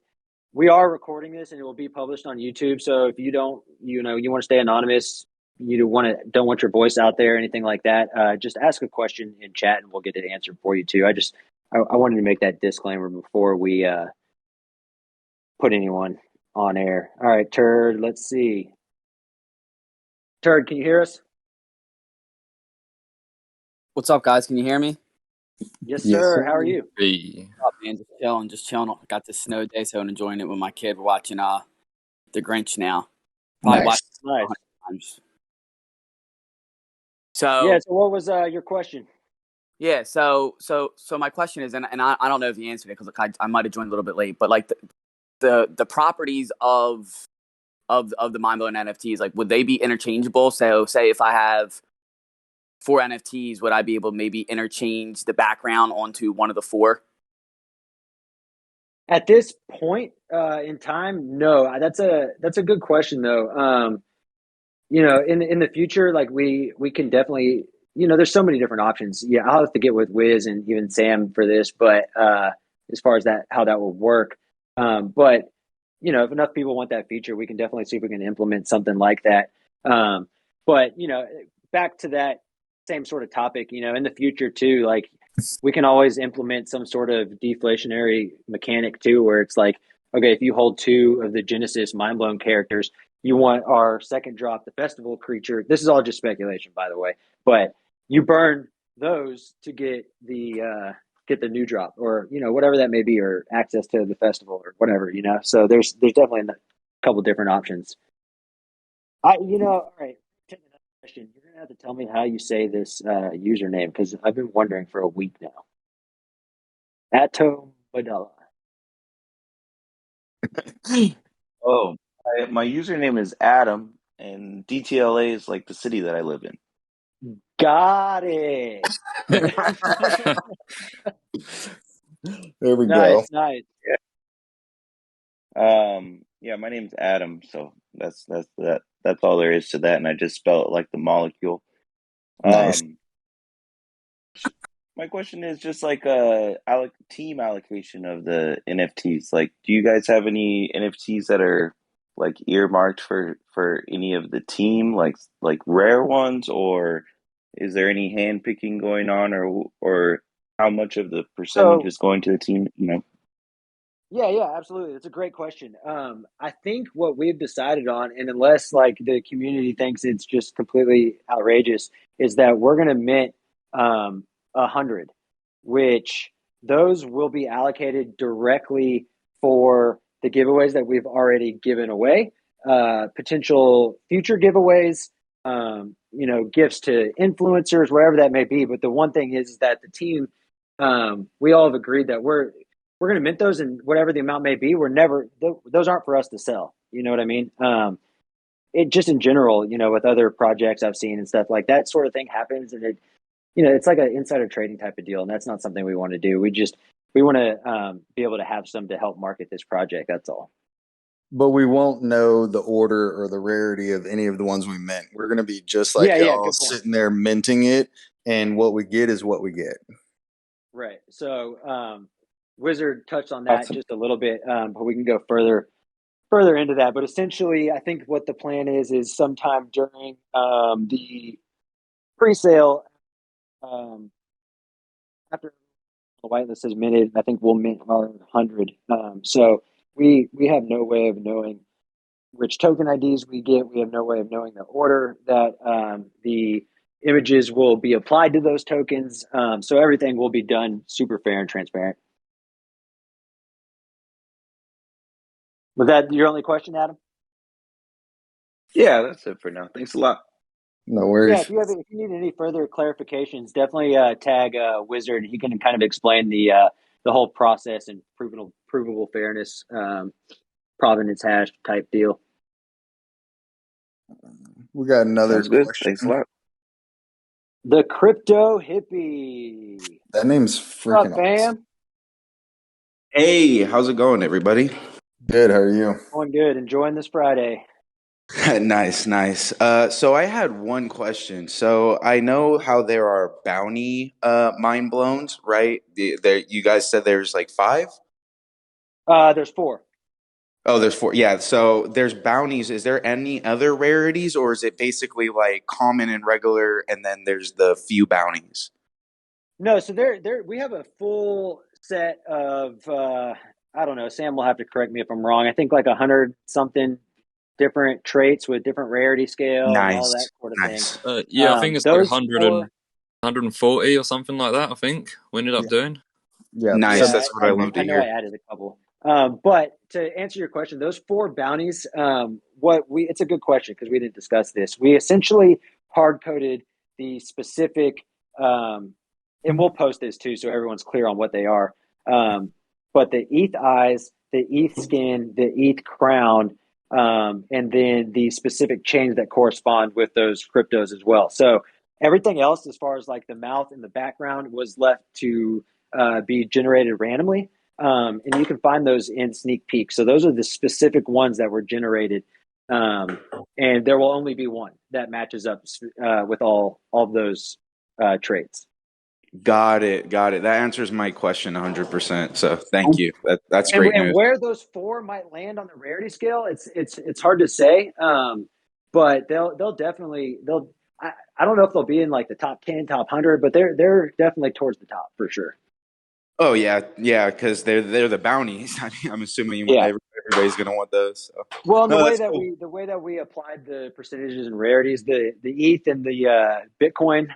we are recording this and it will be published on YouTube. So if you don't, you want to stay anonymous, you don't want your voice out there, anything like that, just ask a question in chat and we'll get it answered for you too. I wanted to make that disclaimer before we put anyone on air. All right, Turd, let's see. Turd, can you hear us? What's up, guys? Can you hear me? Yes, Yes, sir. sir. How are you? Hey. What's up, man? Just chilling. Got this snow day, so I'm enjoying it with my kid. We're watching The Grinch now. Probably Nice. watched it Nice. 100 times. Yeah. So So what was your question? yeah, so my question is, and I don't know if you answered it because I might have joined a little bit late, but like the properties of the mind-blowing NFTs, like would they be interchangeable? So say if I have 4 NFTs, would I be able to maybe interchange the background onto one of the 4? At this point in time, no. That's a good question though. In the future, like we can definitely, there's so many different options. Yeah, I'll have to get with Wiz and even Sam for this, but as far as that, how that will work. But if enough people want that feature, we can definitely see if we can implement something like that. But back to that same sort of topic, in the future too, like we can always implement some sort of deflationary mechanic too, where it's like, okay, if you hold 2 of the Genesis mind blown characters, you want our second drop, the festival creature. This is all just speculation, by the way, but you burn those to get the new drop, or whatever that may be, or access to the festival, or whatever. So there's definitely a couple different options. All right. Take another question. You're gonna have to tell me how you say this username because I've been wondering for a week now. Atom Badala. Oh, my username is Adam, and DTLA is like the city that I live in. Got it. There we go. Nice, nice. Yeah, my name's Adam, so that's all there is to that, and I just spell it like the molecule. Nice. Um, my question is just like team allocation of the NFTs. Like, do you guys have any NFTs that are like earmarked for any of the team, like rare ones, or is there any hand picking going on, or how much of the percentage So is going to the team? yeah, absolutely. That's a great question. I think what we've decided on, and unless like the community thinks it's just completely outrageous, is that we're going to mint 100, which those will be allocated directly for the giveaways that we've already given away, potential future giveaways, gifts to influencers, wherever that may be. But the one thing is that the team, we all have agreed that we're going to mint those, and whatever the amount may be, those aren't for us to sell. You know what I mean? It just in general, with other projects I've seen and stuff like that sort of thing happens. And it's like an insider trading type of deal. And that's not something we want to do. We want to be able to have some to help market this project. That's all. But we won't know the order or the rarity of any of the ones we mint. We're going to be just like Yeah. y'all Good point. sitting there minting it, and what we get is what we get. Right. So, Wizard touched on that Awesome. just a little bit, but we can go further into that. But essentially, I think what the plan is sometime during the pre-sale, after the whitelist is minted, I think we'll mint our 100. So we have no way of knowing which token IDs we get. We have no way of knowing the order that the images will be applied to those tokens. So everything will be done super fair and transparent. Was that your only question, Adam? Yeah, that's it for now. Thanks a lot. No Yeah, worries. if you need any further clarifications, definitely tag Wizard. He can kind of explain the whole process and provable fairness, provenance hash type deal. We got another Sounds good. Thanks a question. lot. The crypto hippie. That name's What's up, freaking awesome. fam? Hey, how's it going, everybody? Good. How are you? Going good. Enjoying this Friday. Nice, nice. So I had one question. So I know how there are bounty mind blowns, right? You guys said there's like five? There's four. Oh, there's four. Yeah. So there's bounties. Is there any other rarities, or is it basically like common and regular, and then there's the few bounties? No, so there we have a full set of I don't know, Sam will have to correct me if I'm wrong. I think like 100 something different traits with different rarity scale and all that Nice, sort of thing. nice. Yeah, I think it's like Those 100 and four, 140 or something like that, I think we ended up Yeah. doing. Yeah. yeah, Nice. So That's what I love I to know I hear. added a couple. But to answer your question, those four bounties, it's a good question because we didn't discuss this. We essentially hard coded the specific, and we'll post this too so everyone's clear on what they are. But the ETH eyes, the ETH skin, the ETH crown, and then the specific chains that correspond with those cryptos as well. So everything else, as far as like the mouth and the background, was left to be generated randomly. And you can find those in Sneak Peek. So those are the specific ones that were generated. And there will only be one that matches up with all of those traits. Got it. Got it. That answers my question 100%. So thank you. That's And great and news. where those four might land on the rarity scale, it's hard to say. But they'll definitely I don't know if they'll be in like the top 10, top 100, but they're definitely towards the top for sure. Oh yeah, yeah, because they're the bounties. I mean, I'm assuming Yeah. everybody's gonna want those. So. Well, and No, that's cool. the way that we applied the percentages and rarities, the ETH and the Bitcoin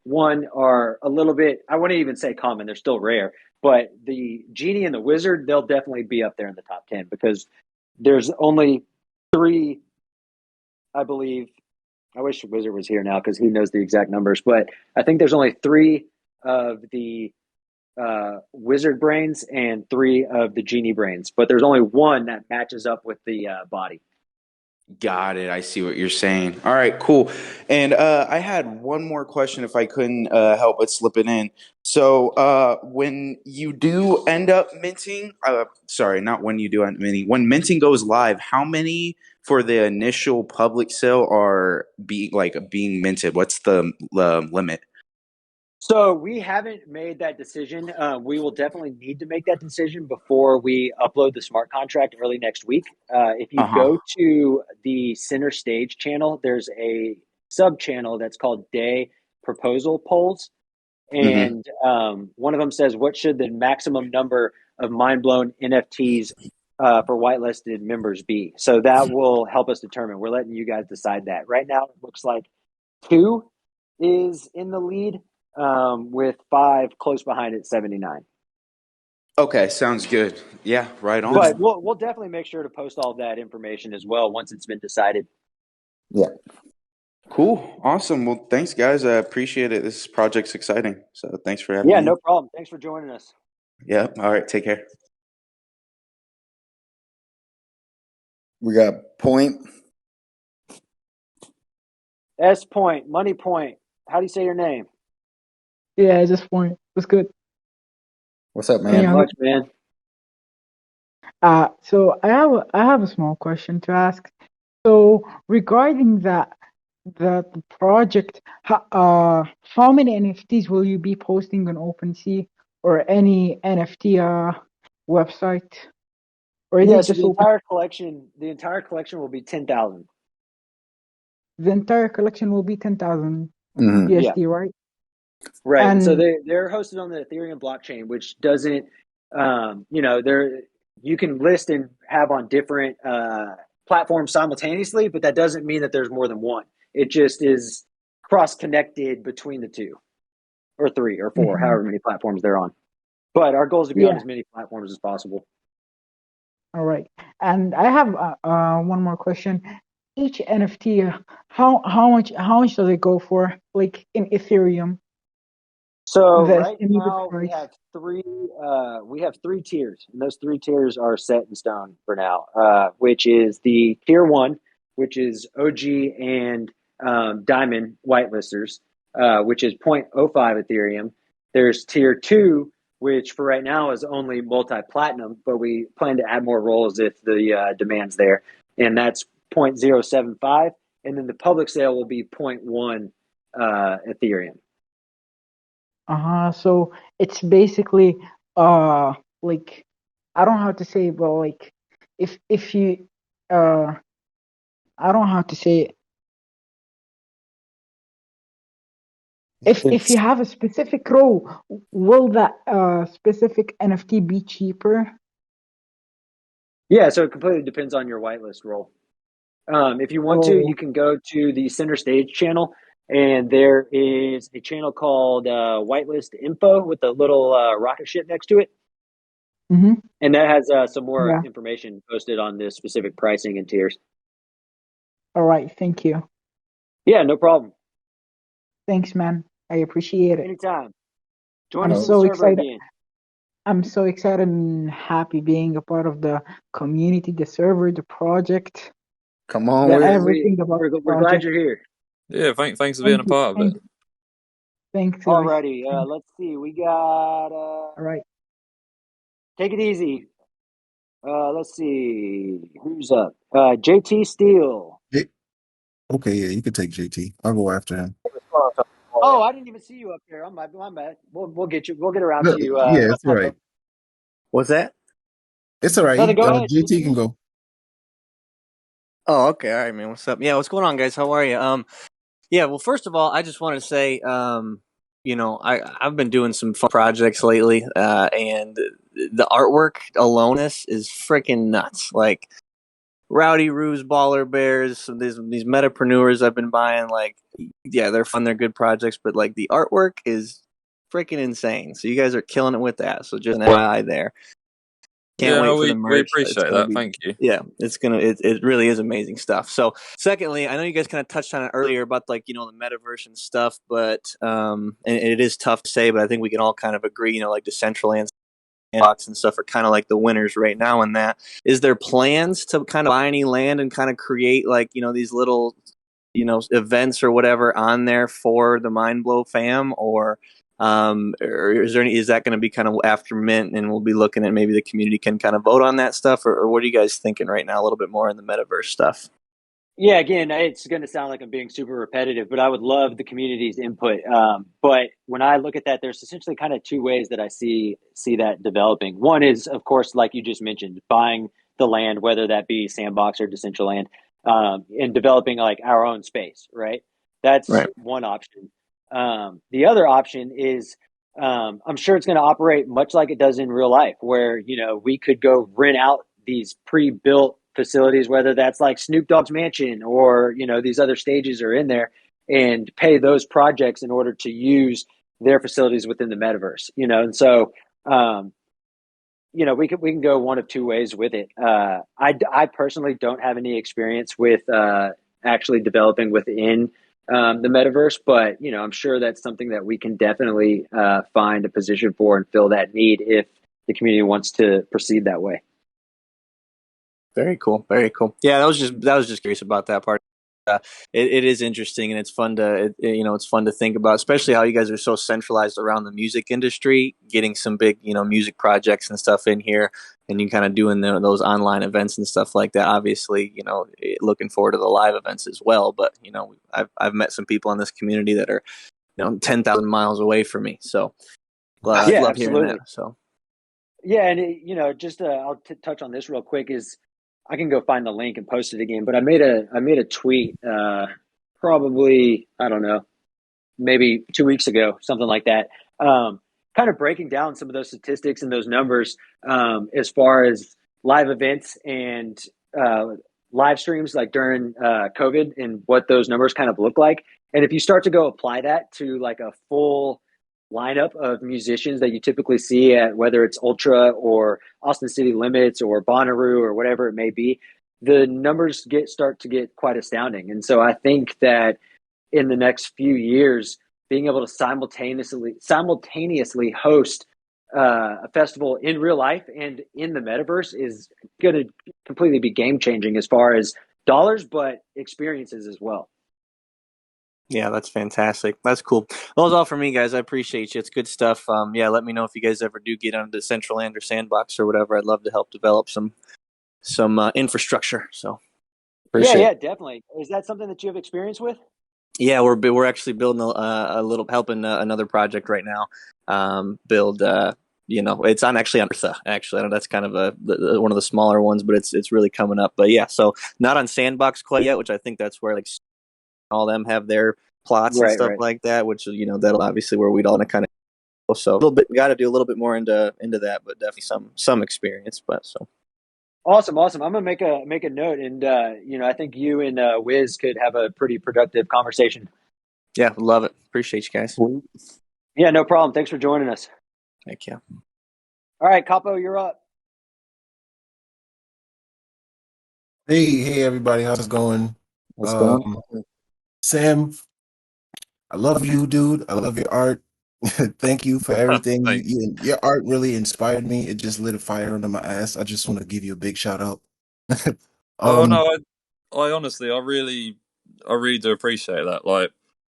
one are a little bit. I wouldn't even say common; they're still rare. But the Genie and the Wizard, they'll definitely be up there in the top 10 because there's only three, I believe. I wish Wizard was here now because he knows the exact numbers. But I think there's only three of the Wizard brains and three of the Genie brains, but there's only one that matches up with the body. Got it. I see what you're saying. All right, cool. And I had one more question, if I couldn't help but slip it in. So when you do end up minting, sorry, not when you do end up minting, when minting goes live, how many for the initial public sale are being minted? What's the limit? So we haven't made that decision. We will definitely need to make that decision before we upload the smart contract early next week. If you Uh-huh. go to the center stage channel, there's a sub channel that's called Day Proposal Polls. Mm-hmm. And one of them says, what should the maximum number of mind blown NFTs for whitelisted members be? So that will help us determine. We're letting you guys decide that. Right now, it looks like 2 is in the lead, with 5 close behind at 79. Okay, sounds good. Yeah, right on. But we'll definitely make sure to post all of that information as well once it's been decided. yeah. Cool. Awesome. Well, thanks, guys. I appreciate it. This project's exciting. So thanks for having Yeah, me. no problem. Thanks for joining us. Yeah. All right. Take care. We got Point. S Point, Money Point. How do you say your name? Yeah, just point. What's good? What's up, Can Not you man? hear me? much, man. So I have a small question to ask. So regarding the project, how many NFTs will you be posting on OpenSea or any NFT website? Or is Yeah, it so just open? the entire collection will be 10,000. The entire collection will be 10,000 Mm-hmm. Yeah, USD, right? right. And so And they're hosted on the Ethereum blockchain, which doesn't, they're you can list and have on different platforms simultaneously, but that doesn't mean that there's more than one. It just is cross connected between the two, or three, or four, mhm, however many platforms they're on. But our goal is to be on yeah, as many platforms as possible. all right. And I have one more question. each NFT, how much does it go for, like in Ethereum, So the right estimated now price? we have three tiers, and those three tiers are set in stone for now. Which is the tier one, which is OG and Diamond whitelisters, which is 0.05 Ethereum. There's tier two, which for right now is only multi platinum, but we plan to add more roles if the demand's there, and that's 0.075. And then the public sale will be zero point 0.1 Ethereum. So it's basically like, I don't know how to say it, but like, if you I don't know how to say it. If you It's have a specific row, will that specific NFT be cheaper? Yeah, so it completely depends on your whitelist role. If you want to, Oh, you can go to the center stage channel, and there is a channel called Whitelist Info with a little rocket ship next to it, mm-hmm. and that has some more Yeah. information posted on the specific pricing and tiers. All right. Thank you. Yeah, no problem. Thanks, man. I appreciate it. Anytime. Join I'm us in the so server excited. again. I'm so excited and happy being a part of the community, the server, the project, Come on the with Yeah, it. everything about the we're glad project. you're here. Yeah, thanks for being a Thank you. part of it. Thanks, guys. Alrighty, let's see. We got All right. take it easy. Let's see who's up. JT Steele. it, okay. Yeah, you can take JT. I'll go after him. Oh, I didn't even see you up there. I'm bad. We'll get you. We'll get around No, to you. yeah, it's all right. What's that? It's all right. Nothing. Go ahead, JT JT. can go. Oh, okay. All right, man. What's up? Yeah, what's going on, guys? How are you? Yeah. Well, first of all, I just wanted to say, I've been doing some fun projects lately, and the artwork alone is freaking nuts. Like Rowdy Ruse, Baller Bears, some these metapreneurs I've been buying. Like, yeah, they're fun. They're good projects, but like the artwork is freaking insane. So you guys are killing it with that. So just an FYI there. Can't Yeah, no, wait for the we merch. It's appreciate gonna that. be, Thank you. yeah, it really is amazing stuff. So, secondly, I know you guys kind of touched on it earlier about like the metaverse and stuff, but and it is tough to say, but I think we can all kind of agree, like Decentraland and stuff are kind of like the winners right now. In that, is there plans to kind of buy any land and kind of create like these little events or whatever on there for the Mind Blow fam, or is that going to be kind of after mint, and we'll be looking at maybe the community can kind of vote on that stuff, or what are you guys thinking right now? A little bit more in the metaverse stuff. Yeah, again, it's going to sound like I'm being super repetitive, but I would love the community's input. But when I look at that, there's essentially kind of two ways that I see that developing. One is, of course, like you just mentioned, buying the land, whether that be Sandbox or Decentraland, and developing like our own space, right? That's Right. one option. The other option is, I'm sure it's going to operate much like it does in real life, where we could go rent out these pre-built facilities, whether that's like Snoop Dogg's mansion or these other stages are in there, and pay those projects in order to use their facilities within the metaverse. And so we can go one of two ways with it. I personally don't have any experience with actually developing within the metaverse, but I'm sure that's something that we can definitely find a position for and fill that need if the community wants to proceed that way. Very cool. Very cool. Yeah, that was just curious about that part. It is interesting, and it's fun to it's fun to think about, especially how you guys are so centralized around the music industry, getting some big music projects and stuff in here, and you kind of doing those online events and stuff like that. Obviously, looking forward to the live events as well. But I've met some people in this community that are 10,000 miles away from me, so I Yeah, love hearing absolutely. that. So Yeah, and just I'll touch on this real quick. Is I can go find the link and post it again, but I made a tweet probably, I don't know, maybe 2 weeks ago, something like that, kind of breaking down some of those statistics and those numbers as far as live events and live streams like during COVID, and what those numbers kind of look like. And if you start to go apply that to like a full lineup of musicians that you typically see at, whether it's Ultra or Austin City Limits or Bonnaroo or whatever it may be, the numbers start to get quite astounding. And so I think that in the next few years, being able to simultaneously host a festival in real life and in the metaverse is going to completely be game changing as far as dollars, but experiences as well. Yeah, that's fantastic. That's cool. Well, that's all for me, guys. I appreciate you. It's good stuff. Yeah, let me know if you guys ever do get onto Decentraland or Sandbox or whatever. I'd love to help develop some infrastructure. So appreciate Yeah, it. definitely. Is that something that you have experience with? Yeah, we're actually building a little, helping another project right now. Build. It's actually on Eartha. Actually, I know that's kind of one of the smaller ones, but it's really coming up. But yeah, so not on Sandbox quite yet, which I think that's where like all them have their plots and stuff Right. like that, which that'll obviously where we'd all kind of, so a little bit, got to do a little bit more into that, but definitely some experience. But so Awesome. I'm gonna make a note, and I think you and Wiz could have a pretty productive conversation. yeah, love it. Appreciate you guys. Yeah, no problem. Thanks for joining us. Thank you. All right, Capo, you're up. Hey, everybody, how's it going? What's going on? Sam, I love you, dude. I love your art. Thank you for everything. Thanks. Your art really inspired me. It just lit a fire under my ass. I just want to give you a big shout out. Oh um, no, I honestly, I really do appreciate that. Like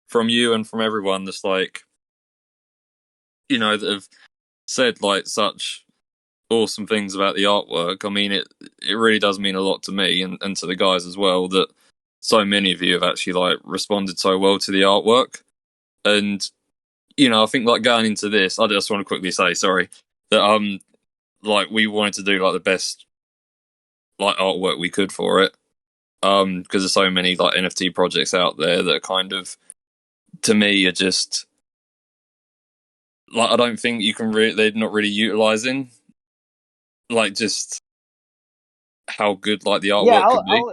from you and from everyone that's like, that have said like such awesome things about the artwork. I mean, it really does mean a lot to me and to the guys as well that so many of you have actually like responded so well to the artwork. And I think like going into this, I just want to quickly say sorry that like we wanted to do like the best like artwork we could for it. Because there's so many like NFT projects out there that kind of, to me, are just like I don't think you can they're not really utilizing like just how good like the Yeah, artwork could be.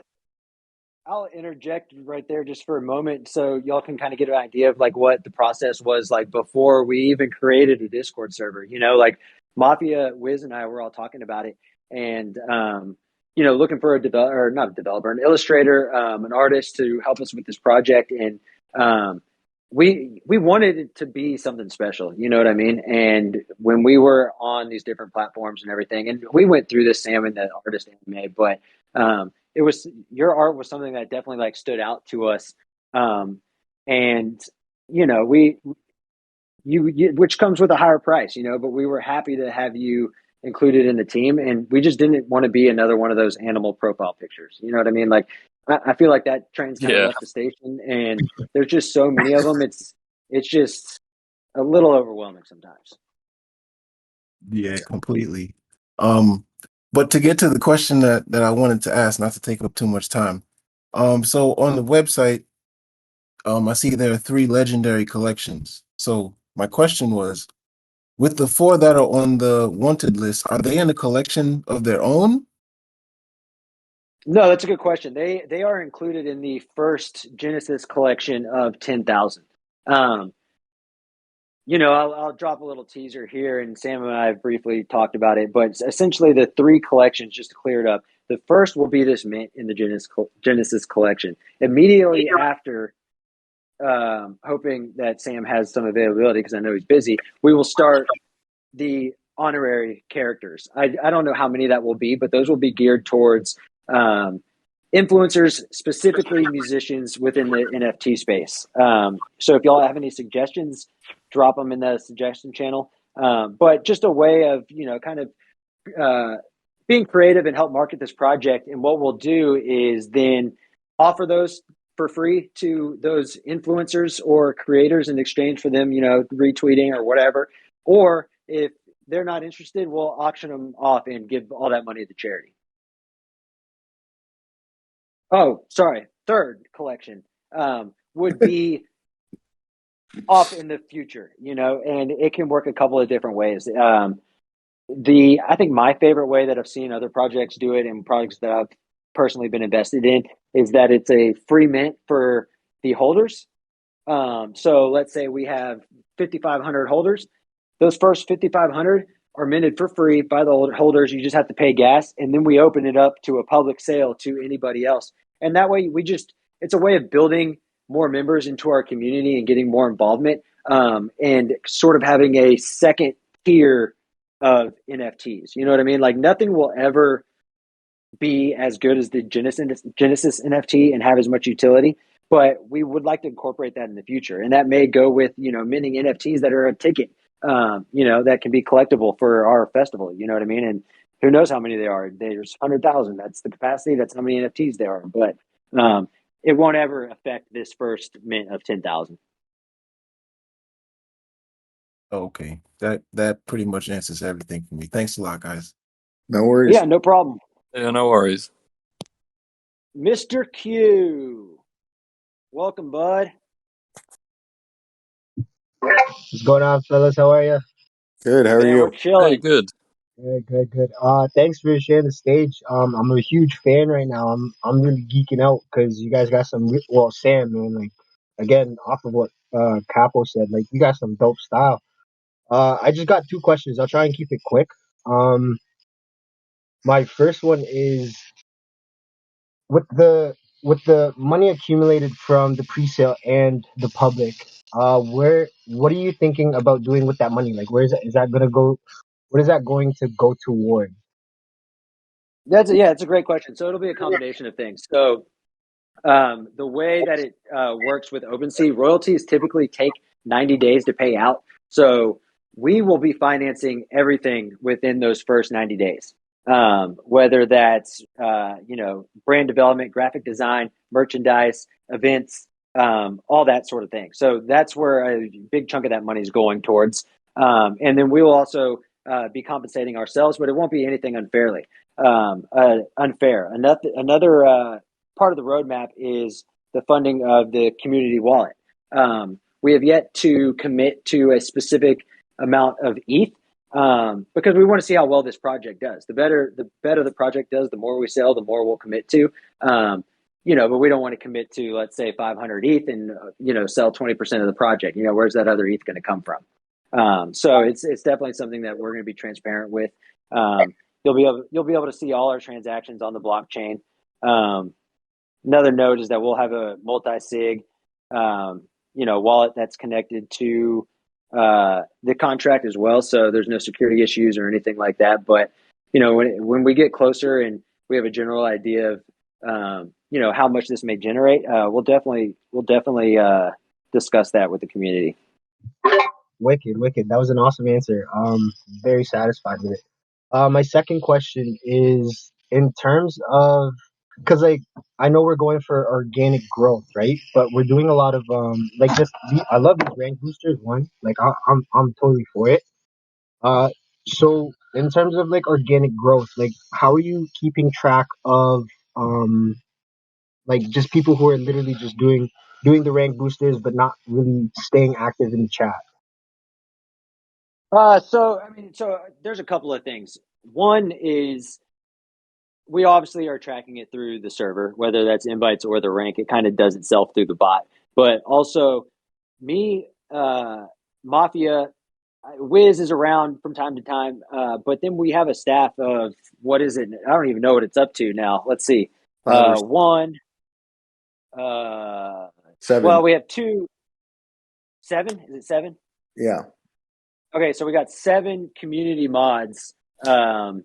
I'll interject right there just for a moment so y'all can kind of get an idea of like what the process was like before we even created a Discord server. Like Mafia, Wiz, and I were all talking about it, and looking for a developer, or not a developer, an illustrator, an artist to help us with this project, and we wanted it to be something special. You know what I mean? And when we were on these different platforms and everything, and we went through this, Sam and the artist anime, but it was, your art was something that definitely like stood out to us. And we you which comes with a higher price, but we were happy to have you included in the team, and we just didn't want to be another one of those animal profile pictures. You know what I mean? Like I feel like that train's kind of Yeah, left the station, and there's just so many of them. It's just a little overwhelming sometimes. yeah, completely. Um, but to get to the question that I wanted to ask, not to take up too much time. So on the website, I see there are 3 legendary collections. So my question was, with the 4 that are on the wanted list, are they in a collection of their own? No, that's a good question. They are included in the first Genesis collection of 10,000. I'll drop a little teaser here, and Sam and I have briefly talked about it, but essentially the 3 collections, just to clear it up, the first will be this mint in the Genesis collection. Immediately after, hoping that Sam has some availability because I know he's busy, we will start the honorary characters. I don't know how many that will be, but those will be geared towards influencers, specifically musicians within the NFT space. So if y'all have any suggestions, drop them in the suggestion channel. But just a way of, kind of being creative and help market this project. And what we'll do is then offer those for free to those influencers or creators in exchange for them, retweeting or whatever. Or if they're not interested, we'll auction them off and give all that money to charity. Oh, sorry. Third collection would be off in the future, and it can work a couple of different ways. I think my favorite way that I've seen other projects do it and projects that I've personally been invested in is that it's a free mint for the holders. So let's say we have 5,500 holders. Those first 5,500 are minted for free by the holders. You just have to pay gas, and then we open it up to a public sale to anybody else. And that way, it's a way of building more members into our community and getting more involvement, and sort of having a second tier of NFTs. You know what I mean? Like nothing will ever be as good as the Genesis NFT and have as much utility, but we would like to incorporate that in the future. And that may go with, minting NFTs that are a ticket, that can be collectible for our festival. You know what I mean? And who knows how many they are? There's 100,000. That's the capacity. That's how many NFTs there are. But it won't ever affect this first mint of 10,000. Okay, that pretty much answers everything for me. Thanks a lot, guys. No worries. Yeah, no problem. Yeah, no worries. Mr. Q, welcome, bud. What's going on, fellas? How are you? Good. How are Man, we're you? Hey, chilling. good. Good. Thanks for sharing the stage. I'm a huge fan right now. I'm really geeking out because you guys got some. Well, Sam, man, like again, off of what Capo said, like you got some dope style. I just got two questions. I'll try and keep it quick. Um, my first one is with the money accumulated from the pre-sale and the public. What are you thinking about doing with that money? Like, where is that gonna go? What is that going to go toward? It's a great question. So it'll be a combination of things. So the way that it works with OpenSea, royalties typically take 90 days to pay out. So we will be financing everything within those first 90 days. Whether that's brand development, graphic design, merchandise, events, all that sort of thing. So that's where a big chunk of that money is going towards. And then we will also be compensating ourselves, but it won't be anything unfair. Another part of the roadmap is the funding of the community wallet. We have yet to commit to a specific amount of ETH, because we want to see how well this project does. The better the project does, the more we sell, the more we'll commit to. But we don't want to commit to, let's say, 500 ETH and sell 20% of the project. Where's that other ETH going to come from? So it's definitely something that we're going to be transparent with. You'll be able to see all our transactions on the blockchain. Another note is that we'll have a multi-sig, wallet that's connected to the contract as well. So there's no security issues or anything like that. But when we get closer and we have a general idea of how much this may generate, we'll definitely discuss that with the community. Wicked. That was an awesome answer. Very satisfied with it. My second question is in terms of, because like I know we're going for organic growth, right? But we're doing a lot of I love these rank boosters. One, like I'm totally for it. Uh, so in terms of like organic growth, like how are you keeping track of like just people who are literally just doing the rank boosters but not really staying active in the chat? So there's a couple of things. One is we obviously are tracking it through the server, whether that's invites or the rank. It kind of does itself through the bot. But also, Mafia, Wiz is around from time to time. But then we have a staff of, what is it? I don't even know what it's up to now. Let's see. One. Seven. Well, we have two. 7? Is it 7? Yeah. Okay, so we got 7 community mods. That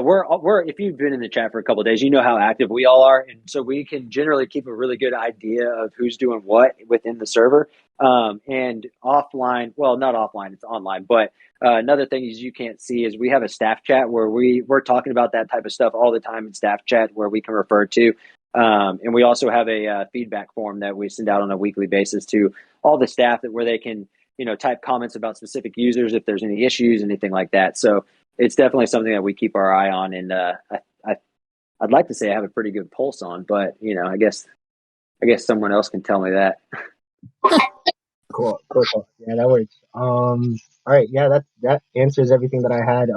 we're if you've been in the chat for a couple of days, you know how active we all are, and so we can generally keep a really good idea of who's doing what within the server. And offline, well, not offline, it's online. But another thing is you can't see is we have a staff chat where we're talking about that type of stuff all the time in staff chat where we can refer to. And we also have a feedback form that we send out on a weekly basis to all the staff where they can type comments about specific users if there's any issues, anything like that. So it's definitely something that we keep our eye on, and I'd like to say I have a pretty good pulse on, but I guess someone else can tell me that. Cool. Yeah, that works. All right. Yeah, that answers everything that I had.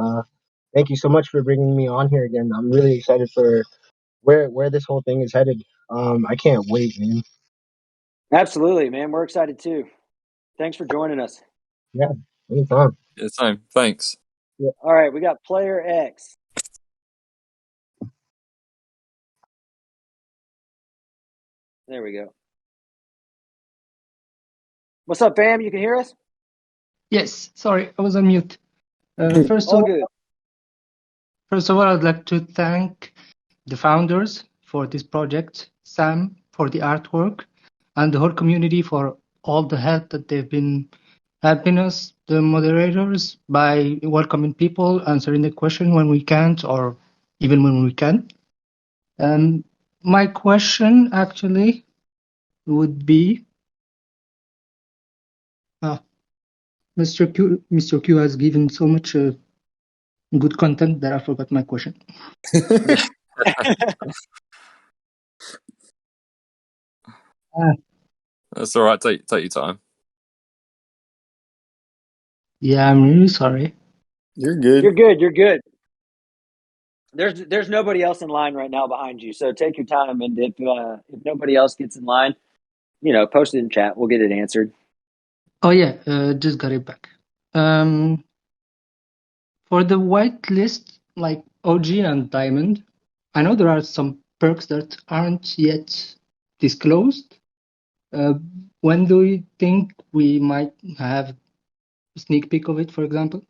Thank you so much for bringing me on here again. I'm really excited for where this whole thing is headed. I can't wait, man. Absolutely, man. We're excited too. Thanks for joining us. Yeah. Anytime. Yeah, same. Thanks. Yeah. All right, we got player X. There we go. What's up, fam? You can hear us? Yes, sorry, I was on mute. All good. First of all, I'd like to thank the founders for this project, Sam for the artwork, and the whole community for all the help that they've been helping us, the moderators, by welcoming people, answering the question when we can't, or even when we can. My question actually would be, Mr. Q has given so much good content that I forgot my question. That's all right. Take your time. Yeah, I'm really sorry. You're good. You're good. You're good. There's nobody else in line right now behind you, so take your time. And if nobody else gets in line, post it in chat. We'll get it answered. Oh yeah, just got it back. For the white list, like OG and Diamond, I know there are some perks that aren't yet disclosed. When do you think we might have a sneak peek of it, for example?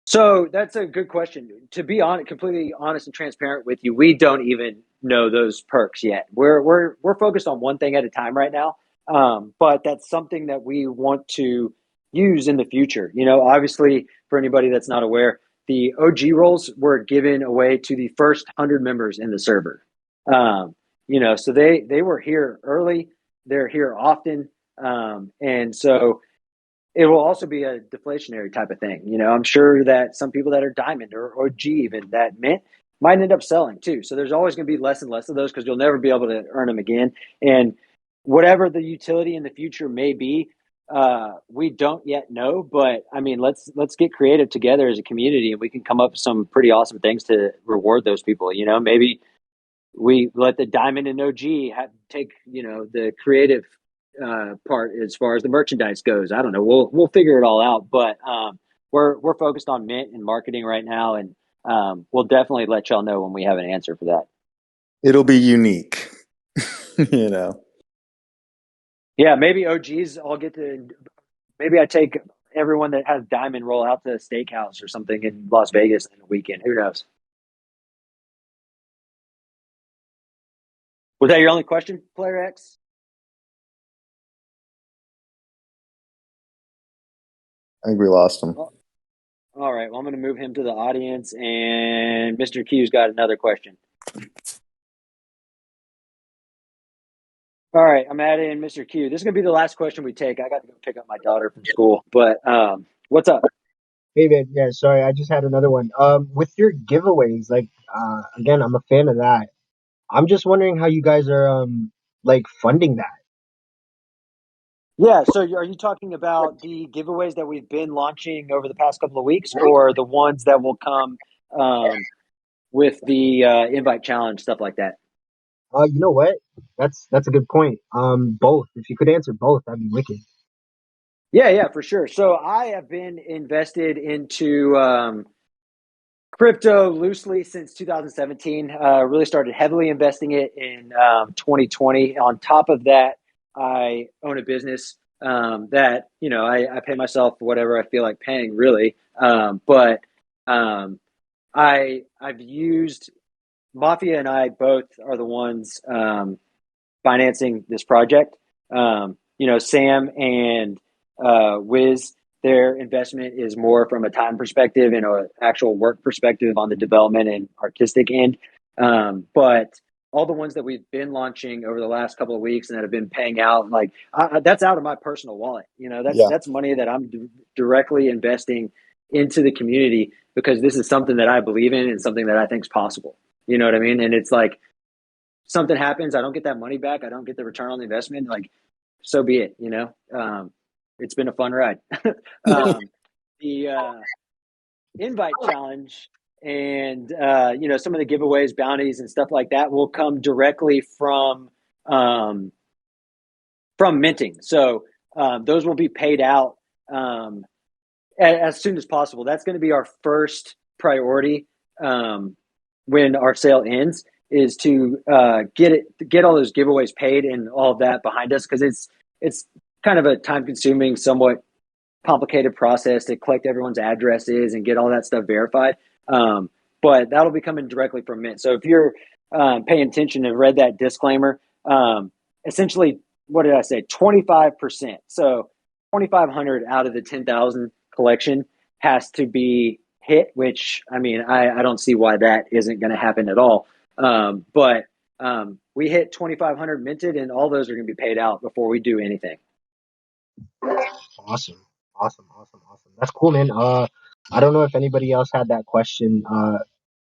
So that's a good question. To be completely honest and transparent with you, we don't even know those perks yet. We're focused on one thing at a time right now. But that's something that we want to use in the future. Obviously, for anybody that's not aware, the OG roles were given away to the first 100 members in the server. So they were here early. They're here often, and so it will also be a deflationary type of thing. I'm sure that some people that are diamond or G even that mint might end up selling too. So there's always going to be less and less of those because you'll never be able to earn them again. And whatever the utility in the future may be, we don't yet know. But I mean, let's get creative together as a community, and we can come up with some pretty awesome things to reward those people. Maybe we let the diamond and OG take the creative part as far as the merchandise goes. I don't know. We'll figure it all out, but we're focused on mint and marketing right now, and we'll definitely let y'all know when we have an answer for that. It'll be unique, you know. Yeah, maybe OGs. Maybe I take everyone that has diamond roll out to a steakhouse or something in Las Vegas in a weekend. Who knows? Was that your only question, Player X? I think we lost him. Oh, all right. Well, I'm going to move him to the audience, and Mr. Q's got another question. All right, I'm adding Mr. Q. This is going to be the last question we take. I got to go pick up my daughter from school, but what's up? Hey man, yeah, sorry, I just had another one. With your giveaways, like, again, I'm a fan of that. I'm just wondering how you guys are, like funding that. Yeah, so are you talking about the giveaways that we've been launching over the past couple of weeks, or the ones that will come with the invite challenge, stuff like that? You know what? That's a good point. Both. If you could answer both, that'd be wicked. Yeah, for sure. So I have been invested into crypto loosely since 2017. Really started heavily investing it in 2020. On top of that, I own a business that I pay myself whatever I feel like paying, really. But I've used Mafia, and I both are the ones financing this project. Sam and Wiz, their investment is more from a time perspective and an actual work perspective on the development and artistic end. But all the ones that we've been launching over the last couple of weeks and that have been paying out, like that's out of my personal wallet. That's money that I'm directly investing into the community because this is something that I believe in and something that I think is possible. You know what I mean? And it's like, something happens, I don't get that money back, I don't get the return on the investment, like, so be it. It's been a fun ride. The invite challenge and some of the giveaways, bounties, and stuff like that will come directly from minting. So those will be paid out as soon as possible. That's going to be our first priority when our sale ends, is to get all those giveaways paid and all of that behind us, because it's kind of a time consuming, somewhat complicated process to collect everyone's addresses and get all that stuff verified. But that'll be coming directly from Mint. So if you're paying attention and read that disclaimer, essentially, what did I say? 25%. So 2,500 out of the 10,000 collection has to be hit, which, I mean, I don't see why that isn't going to happen at all. But we hit 2,500 minted, and all those are going to be paid out before we do anything. Awesome. That's cool, man. I don't know if anybody else had that question,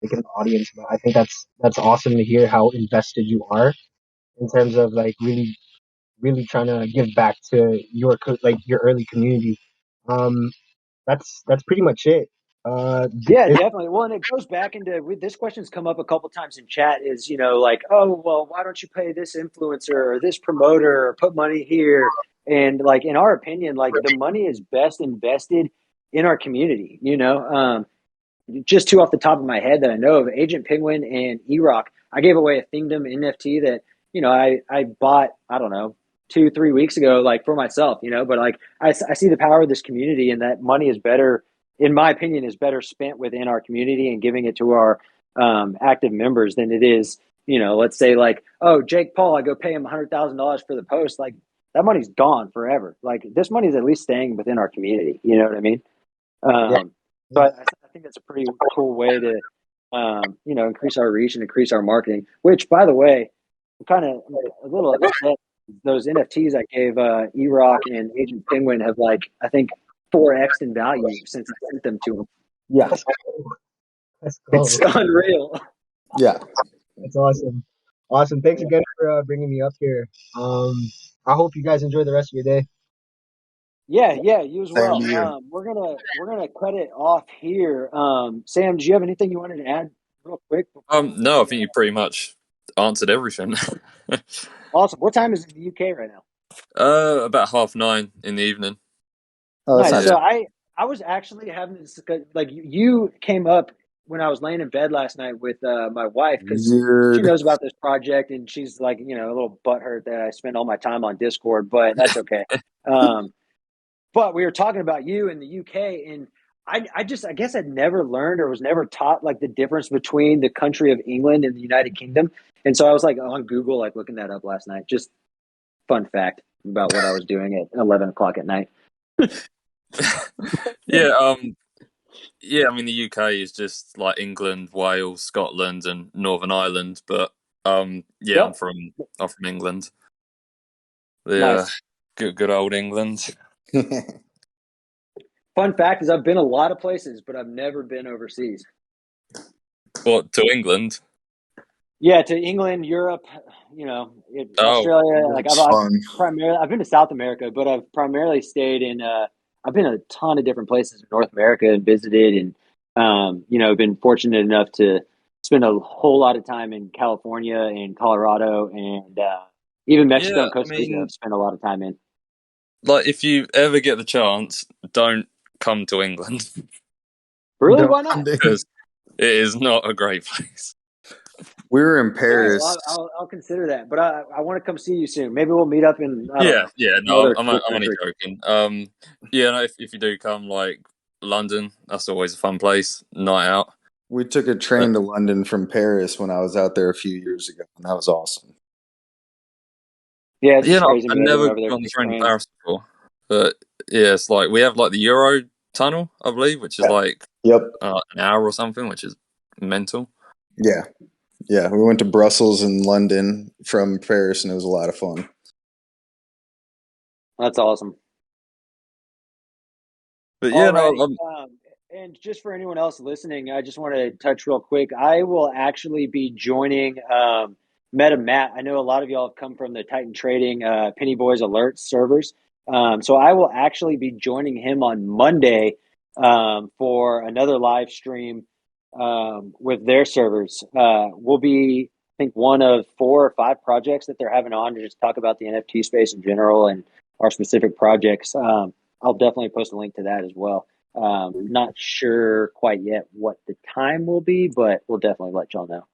like in the audience, but I think that's awesome to hear how invested you are in terms of like really trying to give back to like your early community. Um, that's pretty much it. Yeah, definitely. Well, and it goes back into, this question's come up a couple times in chat, is, like, oh, well, why don't you pay this influencer or this promoter or put money here? And like, in our opinion, like, the money is best invested in our community, just two off the top of my head that I know of, Agent Penguin and E-Rock. I gave away a Kingdom NFT that, I bought, I don't know, 2-3 weeks ago, like, for myself, but like, I see the power of this community, and that money is better, in my opinion, is better spent within our community and giving it to our active members than it is, let's say like, oh, Jake Paul, I go pay him $100,000 for the post. Like, that money's gone forever. Like, this money is at least staying within our community. You know what I mean? Yeah. So I think that's a pretty cool way to, increase our reach and increase our marketing, which, by the way, I'm kind of a little upset. Those NFTs I gave E-Rock and Agent Penguin have, like, I think 4x in value since I sent them to them. Yeah. Let's go. It's unreal. Yeah. That's awesome. Awesome. Thanks again for bringing me up here. I hope you guys enjoy the rest of your day. Yeah, you as Same well. to you. We're gonna cut it off here. Sam, do you have anything you wanted to add real quick? No, I think you pretty much answered everything. Awesome. What time is it in the UK right now? About 9:30 in the evening. Oh, that's Nice. not So Yeah. I was actually having this, like, you came up when I was laying in bed last night with my wife, because she weird. knows about this project, and she's like, a little butthurt that I spend all my time on Discord, but that's okay. But we were talking about you in the UK, and I guess I'd never learned or was never taught, like, the difference between the country of England and the United Kingdom. And so I was like on Google, like, looking that up last night. Just fun fact about what I was doing at 11 o'clock at night. Yeah. Yeah. I mean, the UK is just like England, Wales, Scotland, and Northern Ireland. But yeah, Yep. I'm from England. The Nice. good old England. Fun fact is, I've been a lot of places, but I've never been overseas. What, to England? Yeah, to England, Europe, Australia. Like, It's fun. I've been to South America, but I've primarily stayed in. I've been a ton of different places in North America and visited, and been fortunate enough to spend a whole lot of time in California and Colorado, and even Mexico Yeah, and I Costa Rica. mean, I've spent a lot of time in. like, if you ever get the chance, don't come to England Really? Don't Why not? because it is not a great place. We were in All right, Paris. well, I'll consider that, but I want to come see you soon. Maybe we'll meet up in, I don't Yeah, know, yeah. some No, other cool I'm only country. joking. Yeah, no, if you do come, like, London, that's always a fun place. Night out. We took a train to London from Paris when I was out there a few years ago, and that was awesome. Yeah, it's You just know, crazy to I've me. Everyone never over there gone the takes train to trains. Paris before, but yeah, it's like we have like the Euro tunnel, I believe, which is like Yep. an hour or something, which is mental. Yeah. Yeah. We went to Brussels and London from Paris, and it was a lot of fun. That's awesome. But yeah, Alrighty. no, And just for anyone else listening, I just want to touch real quick. I will actually be joining Meta Matt. I know a lot of y'all have come from the Titan Trading Penny Boys Alert servers. So I will actually be joining him on Monday for another live stream with their servers. We'll be, I think, one of 4 or 5 projects that they're having on to just talk about the NFT space in general and our specific projects. I'll definitely post a link to that as well. Not sure quite yet what the time will be, but we'll definitely let y'all know.